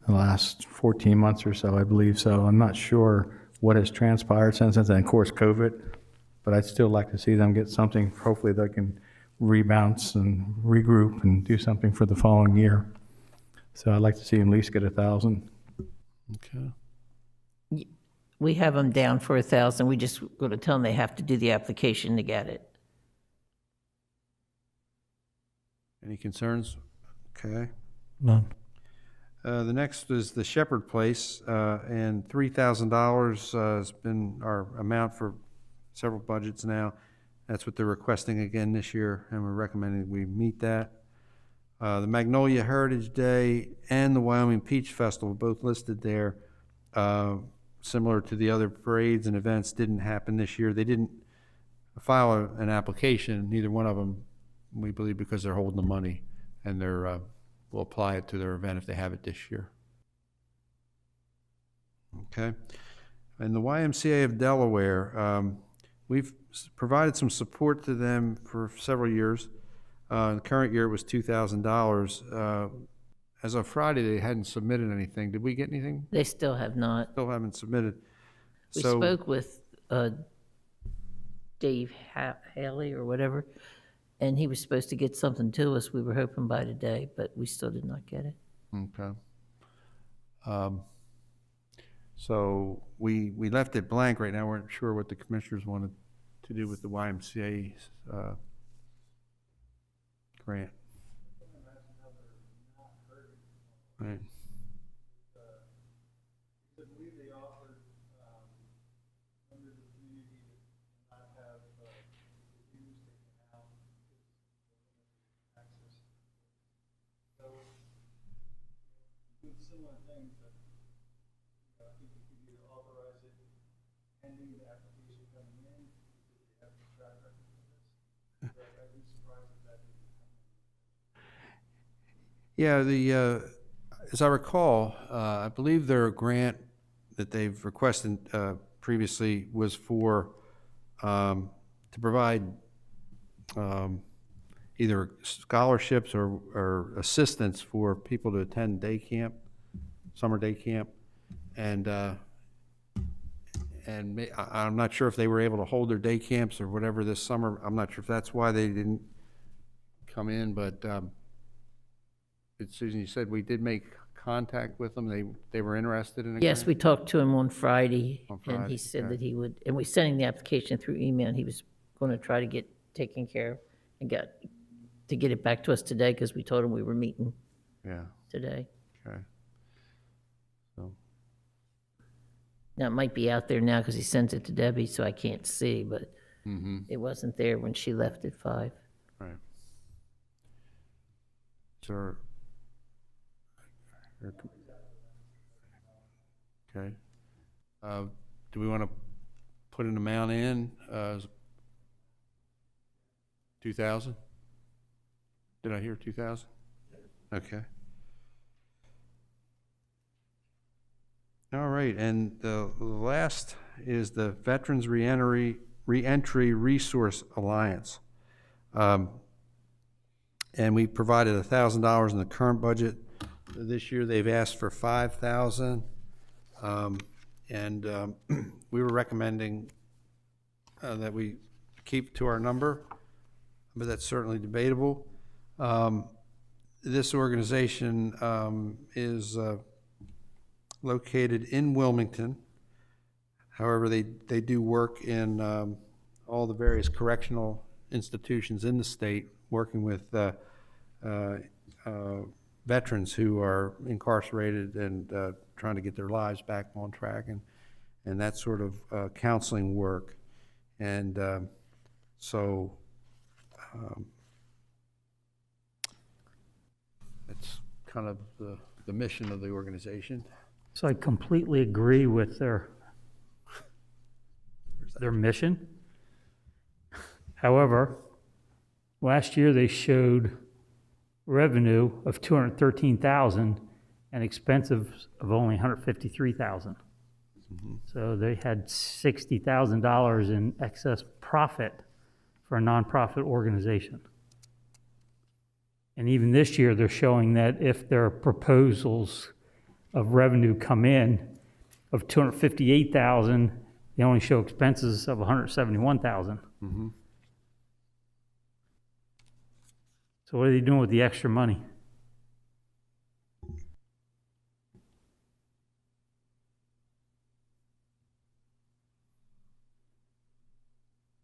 the last 14 months or so, I believe. So I'm not sure what has transpired since then, and of course COVID, but I'd still like to see them get something. Hopefully they can rebounce and regroup and do something for the following year. So I'd like to see them at least get 1,000. Okay. We have them down for 1,000. We just going to tell them they have to do the application to get it. Any concerns? Okay. None. The next is the Shepherd Place, and $3,000 has been our amount for several budgets now. That's what they're requesting again this year, and we're recommending we meet that. The Magnolia Heritage Day and the Wyoming Peach Festival, both listed there, similar to the other parades and events, didn't happen this year. They didn't file an application, neither one of them, we believe, because they're holding the money, and they're will apply it to their event if they have it this year. Okay. And the YMCA of Delaware, we've provided some support to them for several years. The current year it was $2,000. As of Friday, they hadn't submitted anything. Did we get anything? They still have not. Still haven't submitted. We spoke with Dave Haley or whatever, and he was supposed to get something to us. We were hoping by today, but we still did not get it. Okay. So we left it blank right now. We're not sure what the commissioners wanted to do with the YMCA grant. Right. Similar things that I think you could either authorize it pending the application coming in, because they have the track record of this. But I'd be surprised if that didn't happen. Yeah, as I recall, I believe their grant that they've requested previously was for to provide either scholarships or assistance for people to attend day camp, summer day camp, and I'm not sure if they were able to hold their day camps or whatever this summer. I'm not sure if that's why they didn't come in, but Susan, you said we did make contact with them. They were interested in it. Yes, we talked to him on Friday, and he said okay. that he would, and we sent him the application through email, and he was going to try to get taken care of and to get it back to us today, because we told him we were meeting today. Okay. So. Now, it might be out there now because he sent it to Debbie, so I can't see, but it wasn't there when she left at 5. Right. So, okay. Do we want to put an amount in? 2,000? Did I hear 2,000? Okay. All right, and the last is the Veterans Reentry Resource Alliance. And we provided $1,000 in the current budget. This year they've asked for $5,000. We were recommending that we keep to our number, but that's certainly debatable. this organization is located in Wilmington. However, they do work in all the various correctional institutions in the state, working with veterans who are incarcerated and trying to get their lives back on track, and that sort of counseling work. And so that's kind of the mission of the organization. So I completely agree with their mission. However, last year they showed revenue of $213,000 and expenses of only $153,000. So they had $60,000 in excess profit for a nonprofit organization. And even this year, they're showing that if their proposals of revenue come in of $258,000, they only show expenses of $171,000. So what are they doing with the extra money?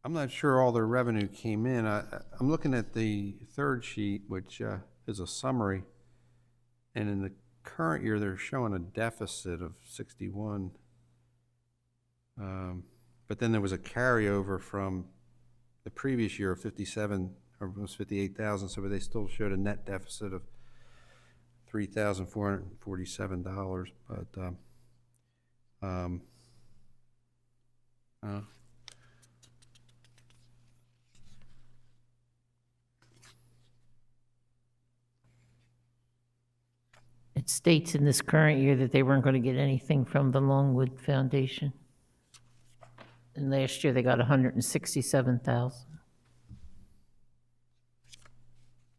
I'm not sure all their revenue came in. I'm looking at the third sheet, which is a summary, and in the current year, they're showing a deficit of 61. But then there was a carryover from the previous year of 57, or almost 58,000, so they still showed a net deficit of $3,447. But It states in this current year that they weren't going to get anything from the Longwood Foundation. And last year they got $167,000.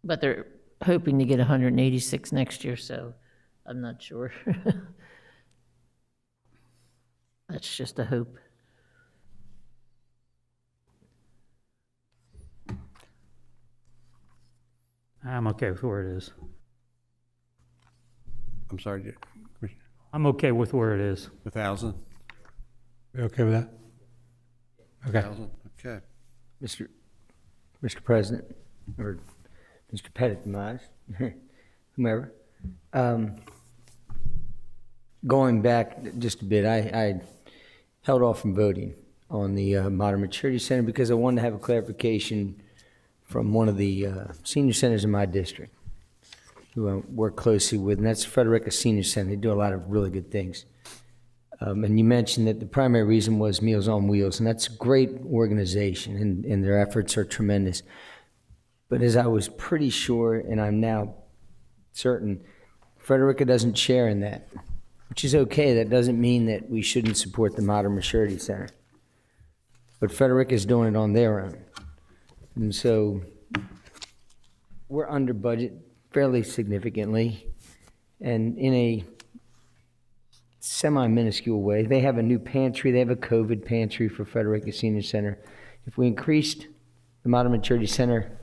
But they're hoping to get 186 next year, so I'm not sure. That's just a hope. I'm okay with where it is. I'm sorry, Commissioner. I'm okay with where it is. 1,000? You okay with that? Okay. 1,000? Okay. Mr. President, or Mr. Pettit, whomever. Going back just a bit, I held off from voting on the Modern Maturity Center because I wanted to have a clarification from one of the senior centers in my district, who I work closely with, and that's Frederica Senior Center. They do a lot of really good things. And you mentioned that the primary reason was Meals on Wheels, and that's a great organization, and their efforts are tremendous. But as I was pretty sure, and I'm now certain, Frederica doesn't share in that, which is okay. That doesn't mean that we shouldn't support the Modern Maturity Center. But Frederica is doing it on their own. And so we're under budget fairly significantly, and in a semi-minuscule way. They have a new pantry. They have a COVID pantry for Frederica Senior Center. If we increased the Modern Maturity Center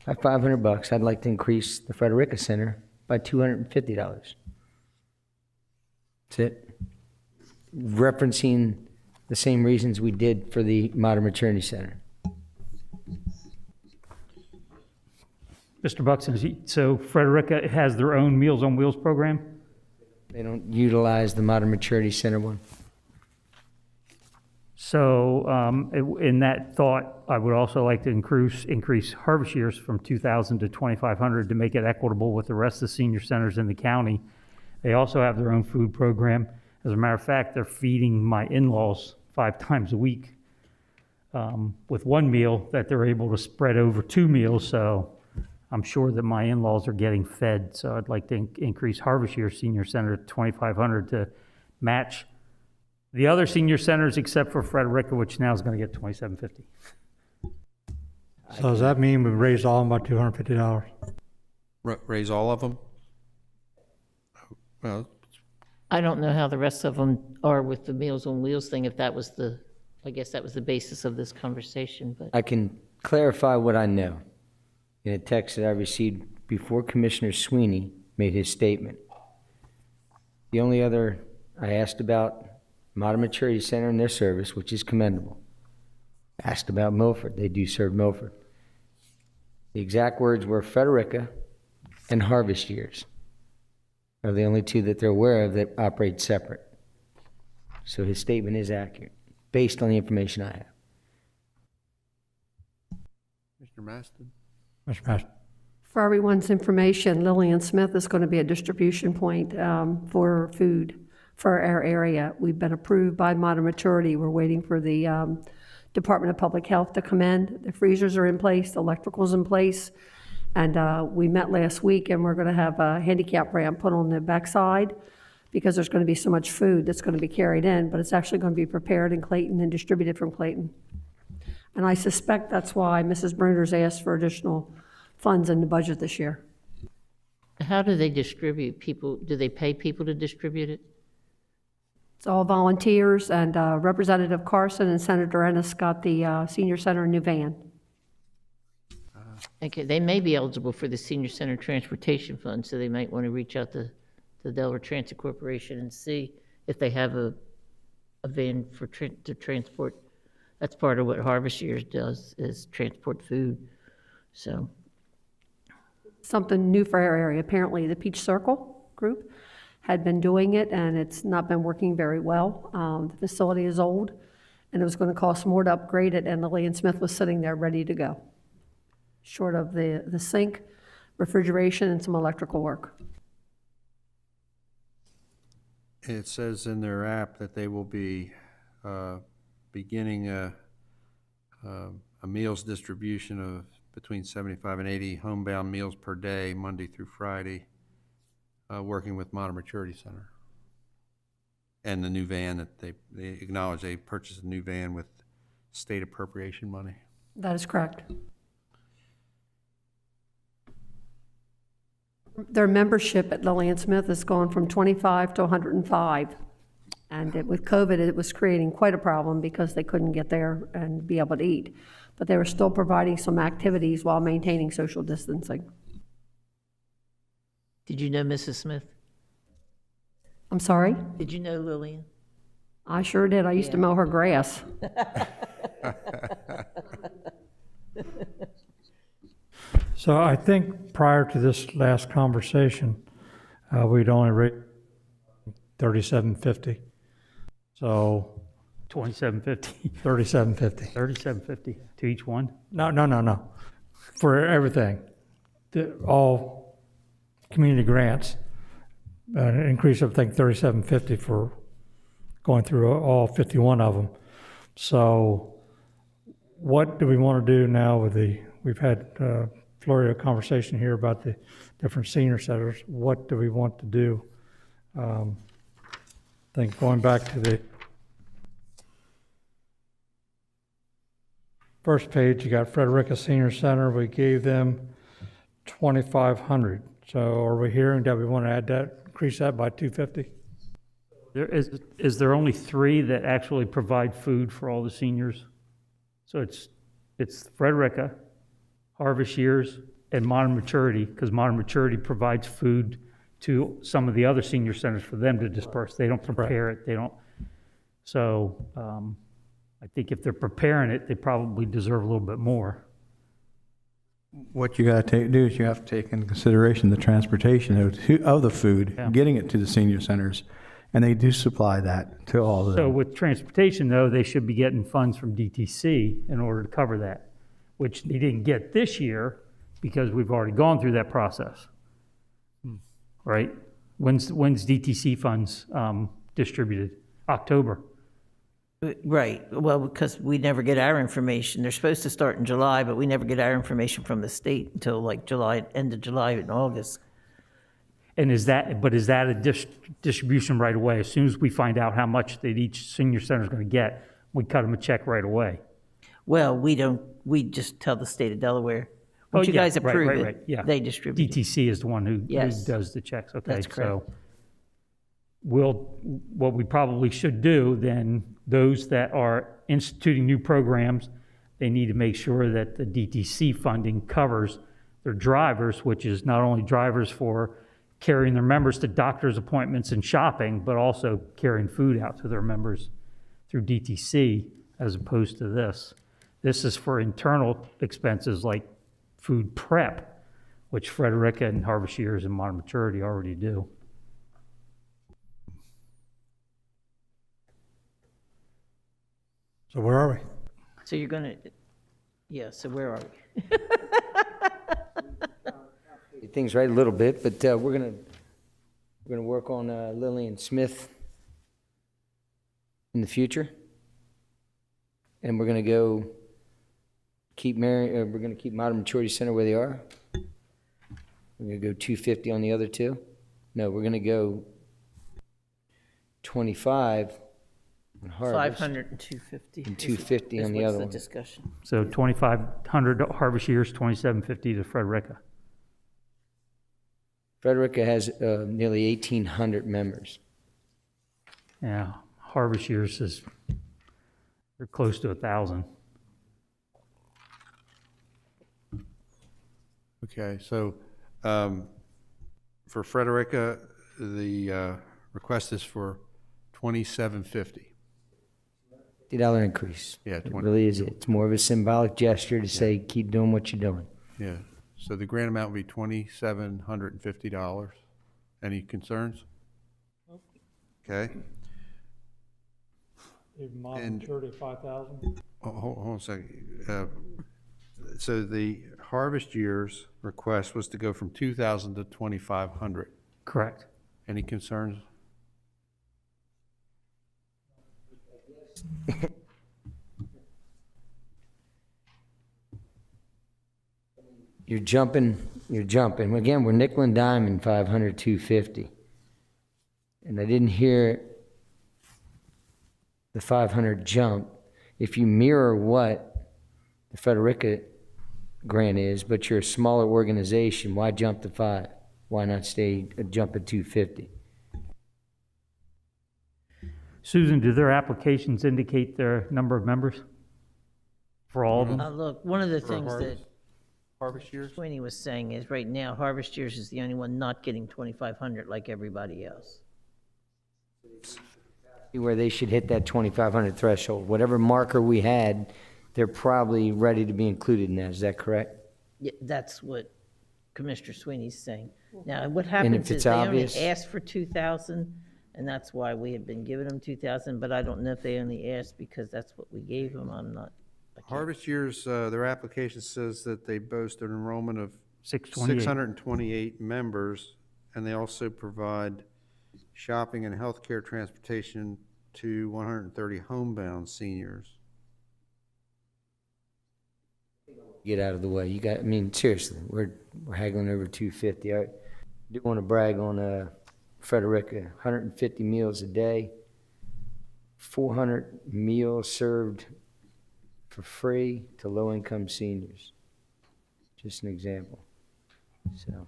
by $500, I'd like to increase the Frederica Center by $250. That's it. Referencing the same reasons we did for the Modern Maturity Center. Mr. Buxton, so Frederica has their own Meals on Wheels program? They don't utilize the Modern Maturity Center one. So in that thought, I would also like to increase harvest years from 2,000 to 2,500 to make it equitable with the rest of the senior centers in the county. They also have their own food program. As a matter of fact, they're feeding my in-laws 5 times a week with one meal that they're able to spread over 2 meals. So I'm sure that my in-laws are getting fed. So I'd like to increase harvest year senior center to 2,500 to match the other senior centers except for Frederica, which now is going to get $2,750. So does that mean we raise all of them by $250? Raise all of them? Well, I don't know how the rest of them are with the Meals on Wheels thing, if that was I guess that was the basis of this conversation, but. I can clarify what I know in a text that I received before Commissioner Sweeney made his statement. The only other I asked about Modern Maturity Center and their service, which is commendable. Asked about Milford. They do serve Milford. The exact words were Frederica and Harvest Years are the only two that they're aware of that operate separate. So his statement is accurate, based on the information I have. Mr. Maston? Mr. Maston. For everyone's information, Lillian Smith is going to be a distribution point for food for our area. We've been approved by Modern Maturity. We're waiting for the Department of Public Health to come in. The freezers are in place, the electrical's in place, and we met last week, and we're going to have a handicap ramp put on the backside because there's going to be so much food that's going to be carried in, but it's actually going to be prepared in Clayton and distributed from Clayton. And I suspect that's why Mrs. Bruner's asked for additional funds in the budget this year. How do they distribute people? Do they pay people to distribute it? It's all volunteers, and Representative Carson and Senator Ennis got the senior center a new van. Okay, they may be eligible for the Senior Center Transportation Fund, so they might want to reach out to the Delaware Transit Corporation and see if they have a van for to transport. That's part of what Harvest Years does, is transport food. So Something new for our area. Apparently, the Peach Circle group had been doing it, and it's not been working very well. The facility is old, and it was going to cost more to upgrade it, and Lillian Smith was sitting there ready to go, short of the sink, refrigeration, and some electrical work. It says in their app that they will be beginning a meals distribution of between 75 and 80 homebound meals per day, Monday through Friday, working with Modern Maturity Center. And the new van that they acknowledge they purchased a new van with state appropriation money. That is correct. Their membership at Lillian Smith has gone from 25 to 105. And with COVID, it was creating quite a problem because they couldn't get there and be able to eat. But they were still providing some activities while maintaining social distancing. did you know Mrs. Smith? I'm sorry? Did you know Lillian? I sure did. I used to mow her grass. So I think prior to this last conversation, we'd only rate $37.50. So $27.50, $37.50. $37.50 to each one. No. For everything, all community grants, an increase of, I think, $37.50 for going through all 51 of them. So what do we want to do now with we've had flurry of conversation here about the different senior centers. What do we want to do? I think going back to the first page, you got Frederica Senior Center. We gave them $2,500. So are we hearing that we want to add that, increase that by $250? Is there only 3 that actually provide food for all the seniors? So it's Frederica, Harvest Years, and Modern Maturity, because Modern Maturity provides food to some of the other senior centers for them to disperse. They don't prepare it. They don't. So I think if they're preparing it, they probably deserve a little bit more. What you got to do is you have to take into consideration the transportation of the food, getting it to the senior centers, and they do supply that to all of them. So with transportation, though, they should be getting funds from DTC in order to cover that, which they didn't get this year because we've already gone through that process. Right? When's DTC funds distributed? October. Right, well, because we never get our information. They're supposed to start in July, but we never get our information from the state until like July, end of July and August. And is that a distribution right away? As soon as we find out how much that each senior center is going to get, we cut them a check right away. Well, we don't, we just tell the state of Delaware. Once you guys approve it, yeah. they distribute. DTC is the one who does the checks. Okay, That's correct. So what we probably should do then, those that are instituting new programs, they need to make sure that the DTC funding covers They're drivers, which is not only drivers for carrying their members to doctor's appointments and shopping, but also carrying food out to their members through DTC, as opposed to this. This is for internal expenses like food prep, which Frederica and Harvest Years and Modern Maturity already do. So where are we? So you're gonna, yeah, so where are we? Things right a little bit, but we're gonna work on Lillian Smith in the future, and we're gonna go keep we're gonna keep Modern Maturity Center where they are. We're gonna go 250 on the other two. No, we're gonna go 25 on Harvest 500 and 250. and 250 on the other What's one. the discussion? So 2,500 Harvest Years, 2,750 to Frederica. Frederica has nearly 1,800 members. Yeah, Harvest Years is, they're close to 1,000. Okay, so for Frederica, the request is for $2,750. $50 increase. Yeah, It 20. really is. It's more of a symbolic gesture to say, keep doing what you're doing. Yeah, so the grant amount would be $2,750. Any concerns? Okay. Modern And- maturity, 5,000? Hold on a second. So the Harvest Years request was to go from 2,000 to 2,500. Correct. Any concerns? You're jumping. Again, we're nickel and diming 500, 250. And I didn't hear the 500 jump. If you mirror what the Frederica grant is, but you're a smaller organization, why jump to 5? Why not jump at 250? Susan, do their applications indicate their number of members for all of them? Look, one of the For things that Harvest Years? Sweeney was saying is right now, Harvest Years is the only one not getting 2,500 like everybody else. Where they should hit that 2,500 threshold. Whatever marker we had, they're probably ready to be included in that. Is that correct? Yeah, that's what Commissioner Sweeney's saying. Now, what happens it's is they only obvious- asked for 2,000, and that's why we have been giving them 2,000, but I don't know if they only asked because that's what we gave them. I can't- Harvest Years, their application says that they boast an enrollment of 628. 628 members, and they also provide shopping and healthcare transportation to 130 homebound seniors. Get out of the way. You got. I mean, seriously, we're haggling over 250. I do want to brag on Frederica. 150 meals a day, 400 meals served for free to low-income seniors. Just an example. So,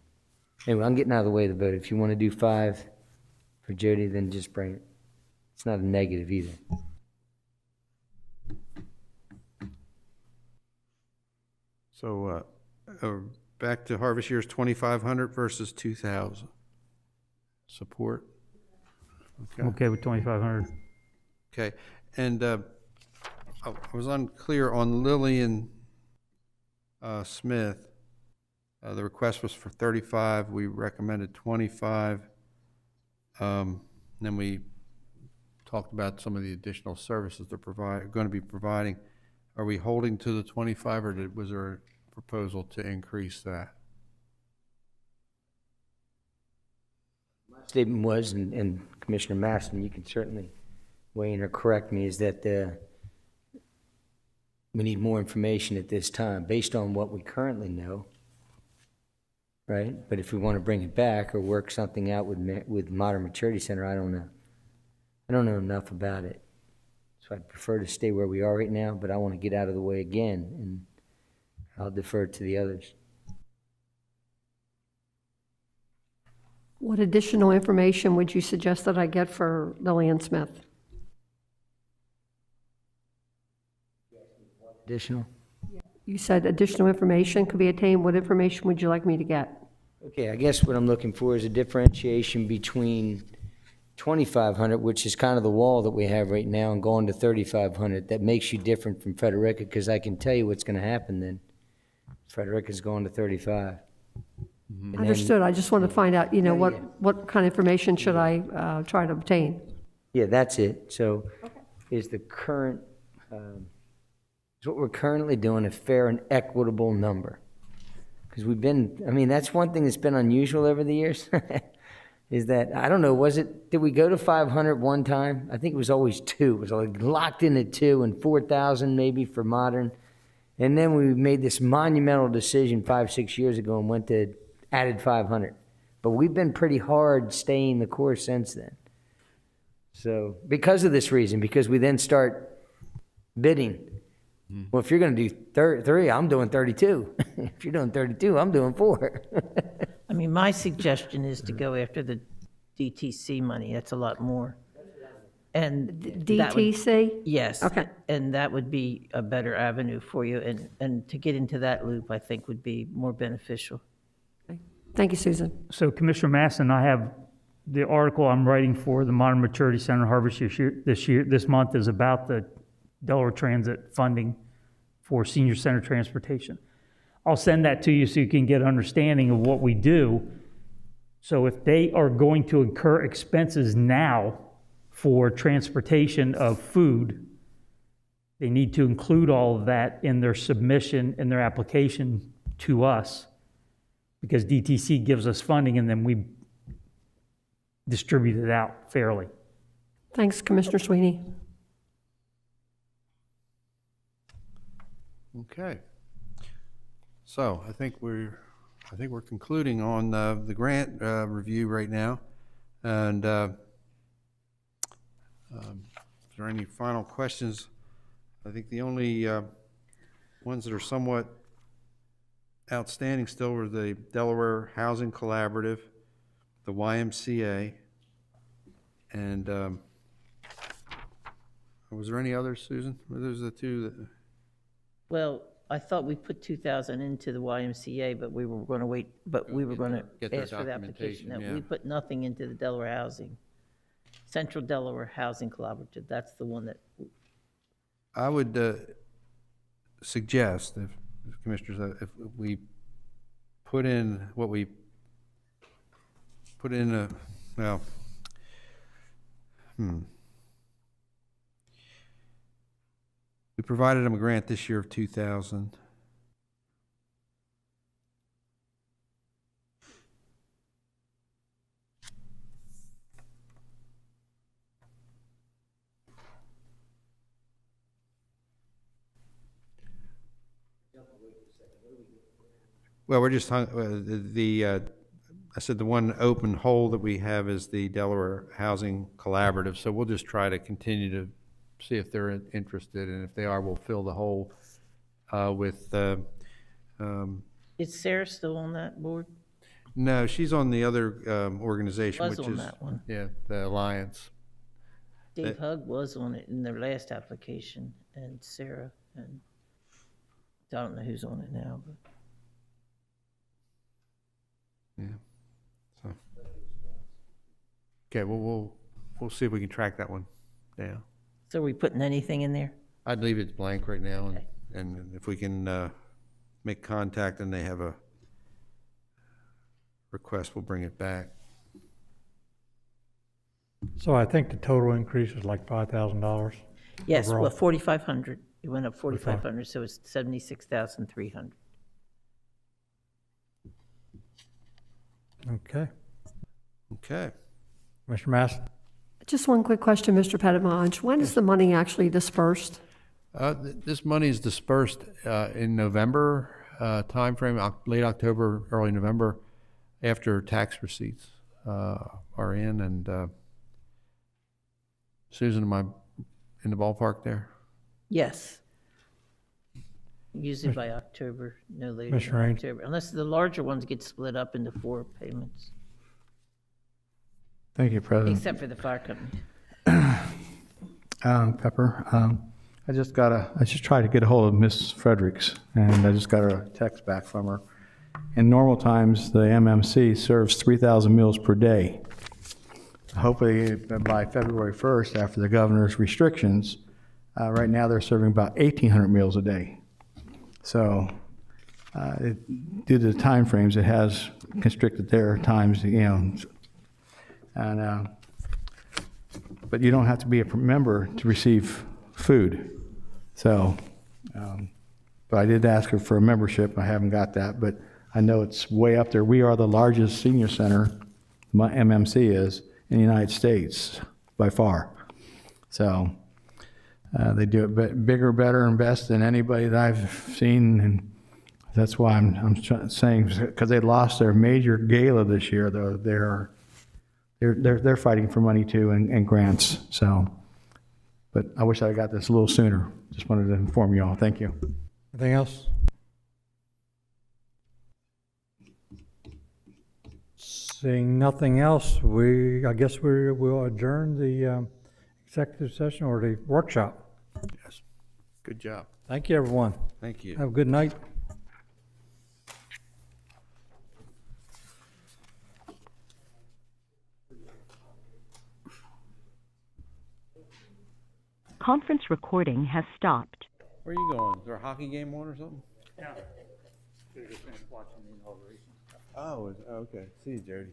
anyway, I'm getting out of the way of the vote. If you want to do 5 for Jody, then just bring it. It's not a negative either. So back to Harvest Years, 2,500 versus 2,000. Support? I'm okay with 2,500. Okay, and I was unclear on Lillian Smith. The request was for 35. We recommended 25. Then we talked about some of the additional services they're going to be providing. Are we holding to the 25, or was there a proposal to increase that? Statement was, and Commissioner Masson, you can certainly weigh in or correct me, is that we need more information at this time based on what we currently know, right? But if we want to bring it back or work something out with Modern Maturity Center, I don't know. I don't know enough about it. So I'd prefer to stay where we are right now, but I want to get out of the way again, and I'll defer to the others. What additional information would you suggest that I get for Lillian Smith? Additional? you said additional information could be attained. What information would you like me to get? Okay, I guess what I'm looking for is a differentiation between 2,500, which is kind of the wall that we have right now, and going to 3,500. That makes you different from Frederica, because I can tell you what's going to happen then. Frederica's going to 35. And then- Understood. I just want to find out, Yeah, what kind of information should I try to obtain? Yeah, that's it. So is the current, is what we're currently doing a fair and equitable number? Because we've been, I mean, that's one thing that's been unusual over the years, is that, I don't know, did we go to 500 one time? I think it was always 2. It was like locked in at 2 and 4,000 maybe for modern. And then we made this monumental decision 5-6 years ago and added 500. But we've been pretty hard staying the course since then. So, because of this reason, because we then start bidding. Well, if you're going to do 3, I'm doing 32. If you're doing 32, I'm doing 4. I mean, my suggestion is to go after the DTC money. That's a lot more. And that would- DTC? Yes. Okay. And that would be a better avenue for you. And to get into that loop, I think, would be more beneficial. Thank you, Susan. So Commissioner Masson, I have the article I'm writing for the Modern Maturity Center Harvest this month is about the Delaware Transit funding for senior center transportation. I'll send that to you so you can get an understanding of what we do. So if they are going to incur expenses now for transportation of food, they need to include all of that in their submission, in their application to us, because DTC gives us funding and then we distribute it out fairly. Thanks, Commissioner Sweeney. Okay. So I think we're concluding on the grant review right now. And if there are any final questions, I think the only ones that are somewhat outstanding still were the Delaware Housing Collaborative, the YMCA, and was there any others, Susan? Were those the two that? Well, I thought we put 2,000 into the YMCA, but we were going to wait, but we were going to Get their ask for the application. documentation, No, yeah. we put nothing into the Delaware Housing, Central Delaware Housing Collaborative. That's the one that, I would suggest, if commissioners, if we put in what we put in we provided them a grant this year of 2,000. Well, we're just I said the one open hole that we have is the Delaware Housing Collaborative, so we'll just try to continue to see if they're interested, and if they are, we'll fill the hole with. is Sarah still on that board? No, she's on the other organization, Was which on is that one. yeah, the Alliance. Dave Hugg was on it in their last application, and Sarah, and I don't know who's on it now, but. Yeah. So. Okay, well, we'll see if we can track that one down. So are we putting anything in there? I'd leave it blank right now, Okay. and if we can make contact and they have a request, we'll bring it back. So I think the total increase is like $5,000. Yes, Overall. well, 4,500. It went up 4,500, so it's 76,300. Okay. Okay. Mr. Mass? Just one quick question, Mr. Pettimonge. When is the money actually dispersed? This money is dispersed in November timeframe, late October, early November, after tax receipts are in. And Susan, am I in the ballpark there? Yes. Usually by October, no later Ms. than Rain. October, unless the larger ones get split up into 4 payments, Thank you, President. except for the fire company. Pepper, I just tried to get a hold of Miss Fredericks, and I just got a text back from her. In normal times, the MMC serves 3,000 meals per day. Hopefully, by February 1st, after the governor's restrictions, right now they're serving about 1,800 meals a day. So, due to the time frames, it has constricted their times, and but you don't have to be a member to receive food. So, but I did ask her for a membership. I haven't got that, but I know it's way up there. We are the largest senior center, MMC is, in the United States by far. So they do it bigger, better, and best than anybody that I've seen, and that's why I'm saying, because they lost their major gala this year, though they're fighting for money too and grants. So, but I wish I got this a little sooner. Just wanted to inform you all. Thank you. Anything else? Seeing nothing else, I guess we'll adjourn the executive session or the workshop. Yes. Good job. Thank you, everyone. Thank you. Have a good night. Conference recording has stopped. Where are you going? Is there a hockey game on or something? Yeah. They're just finished watching the inauguration. Oh, okay. See you, Jody.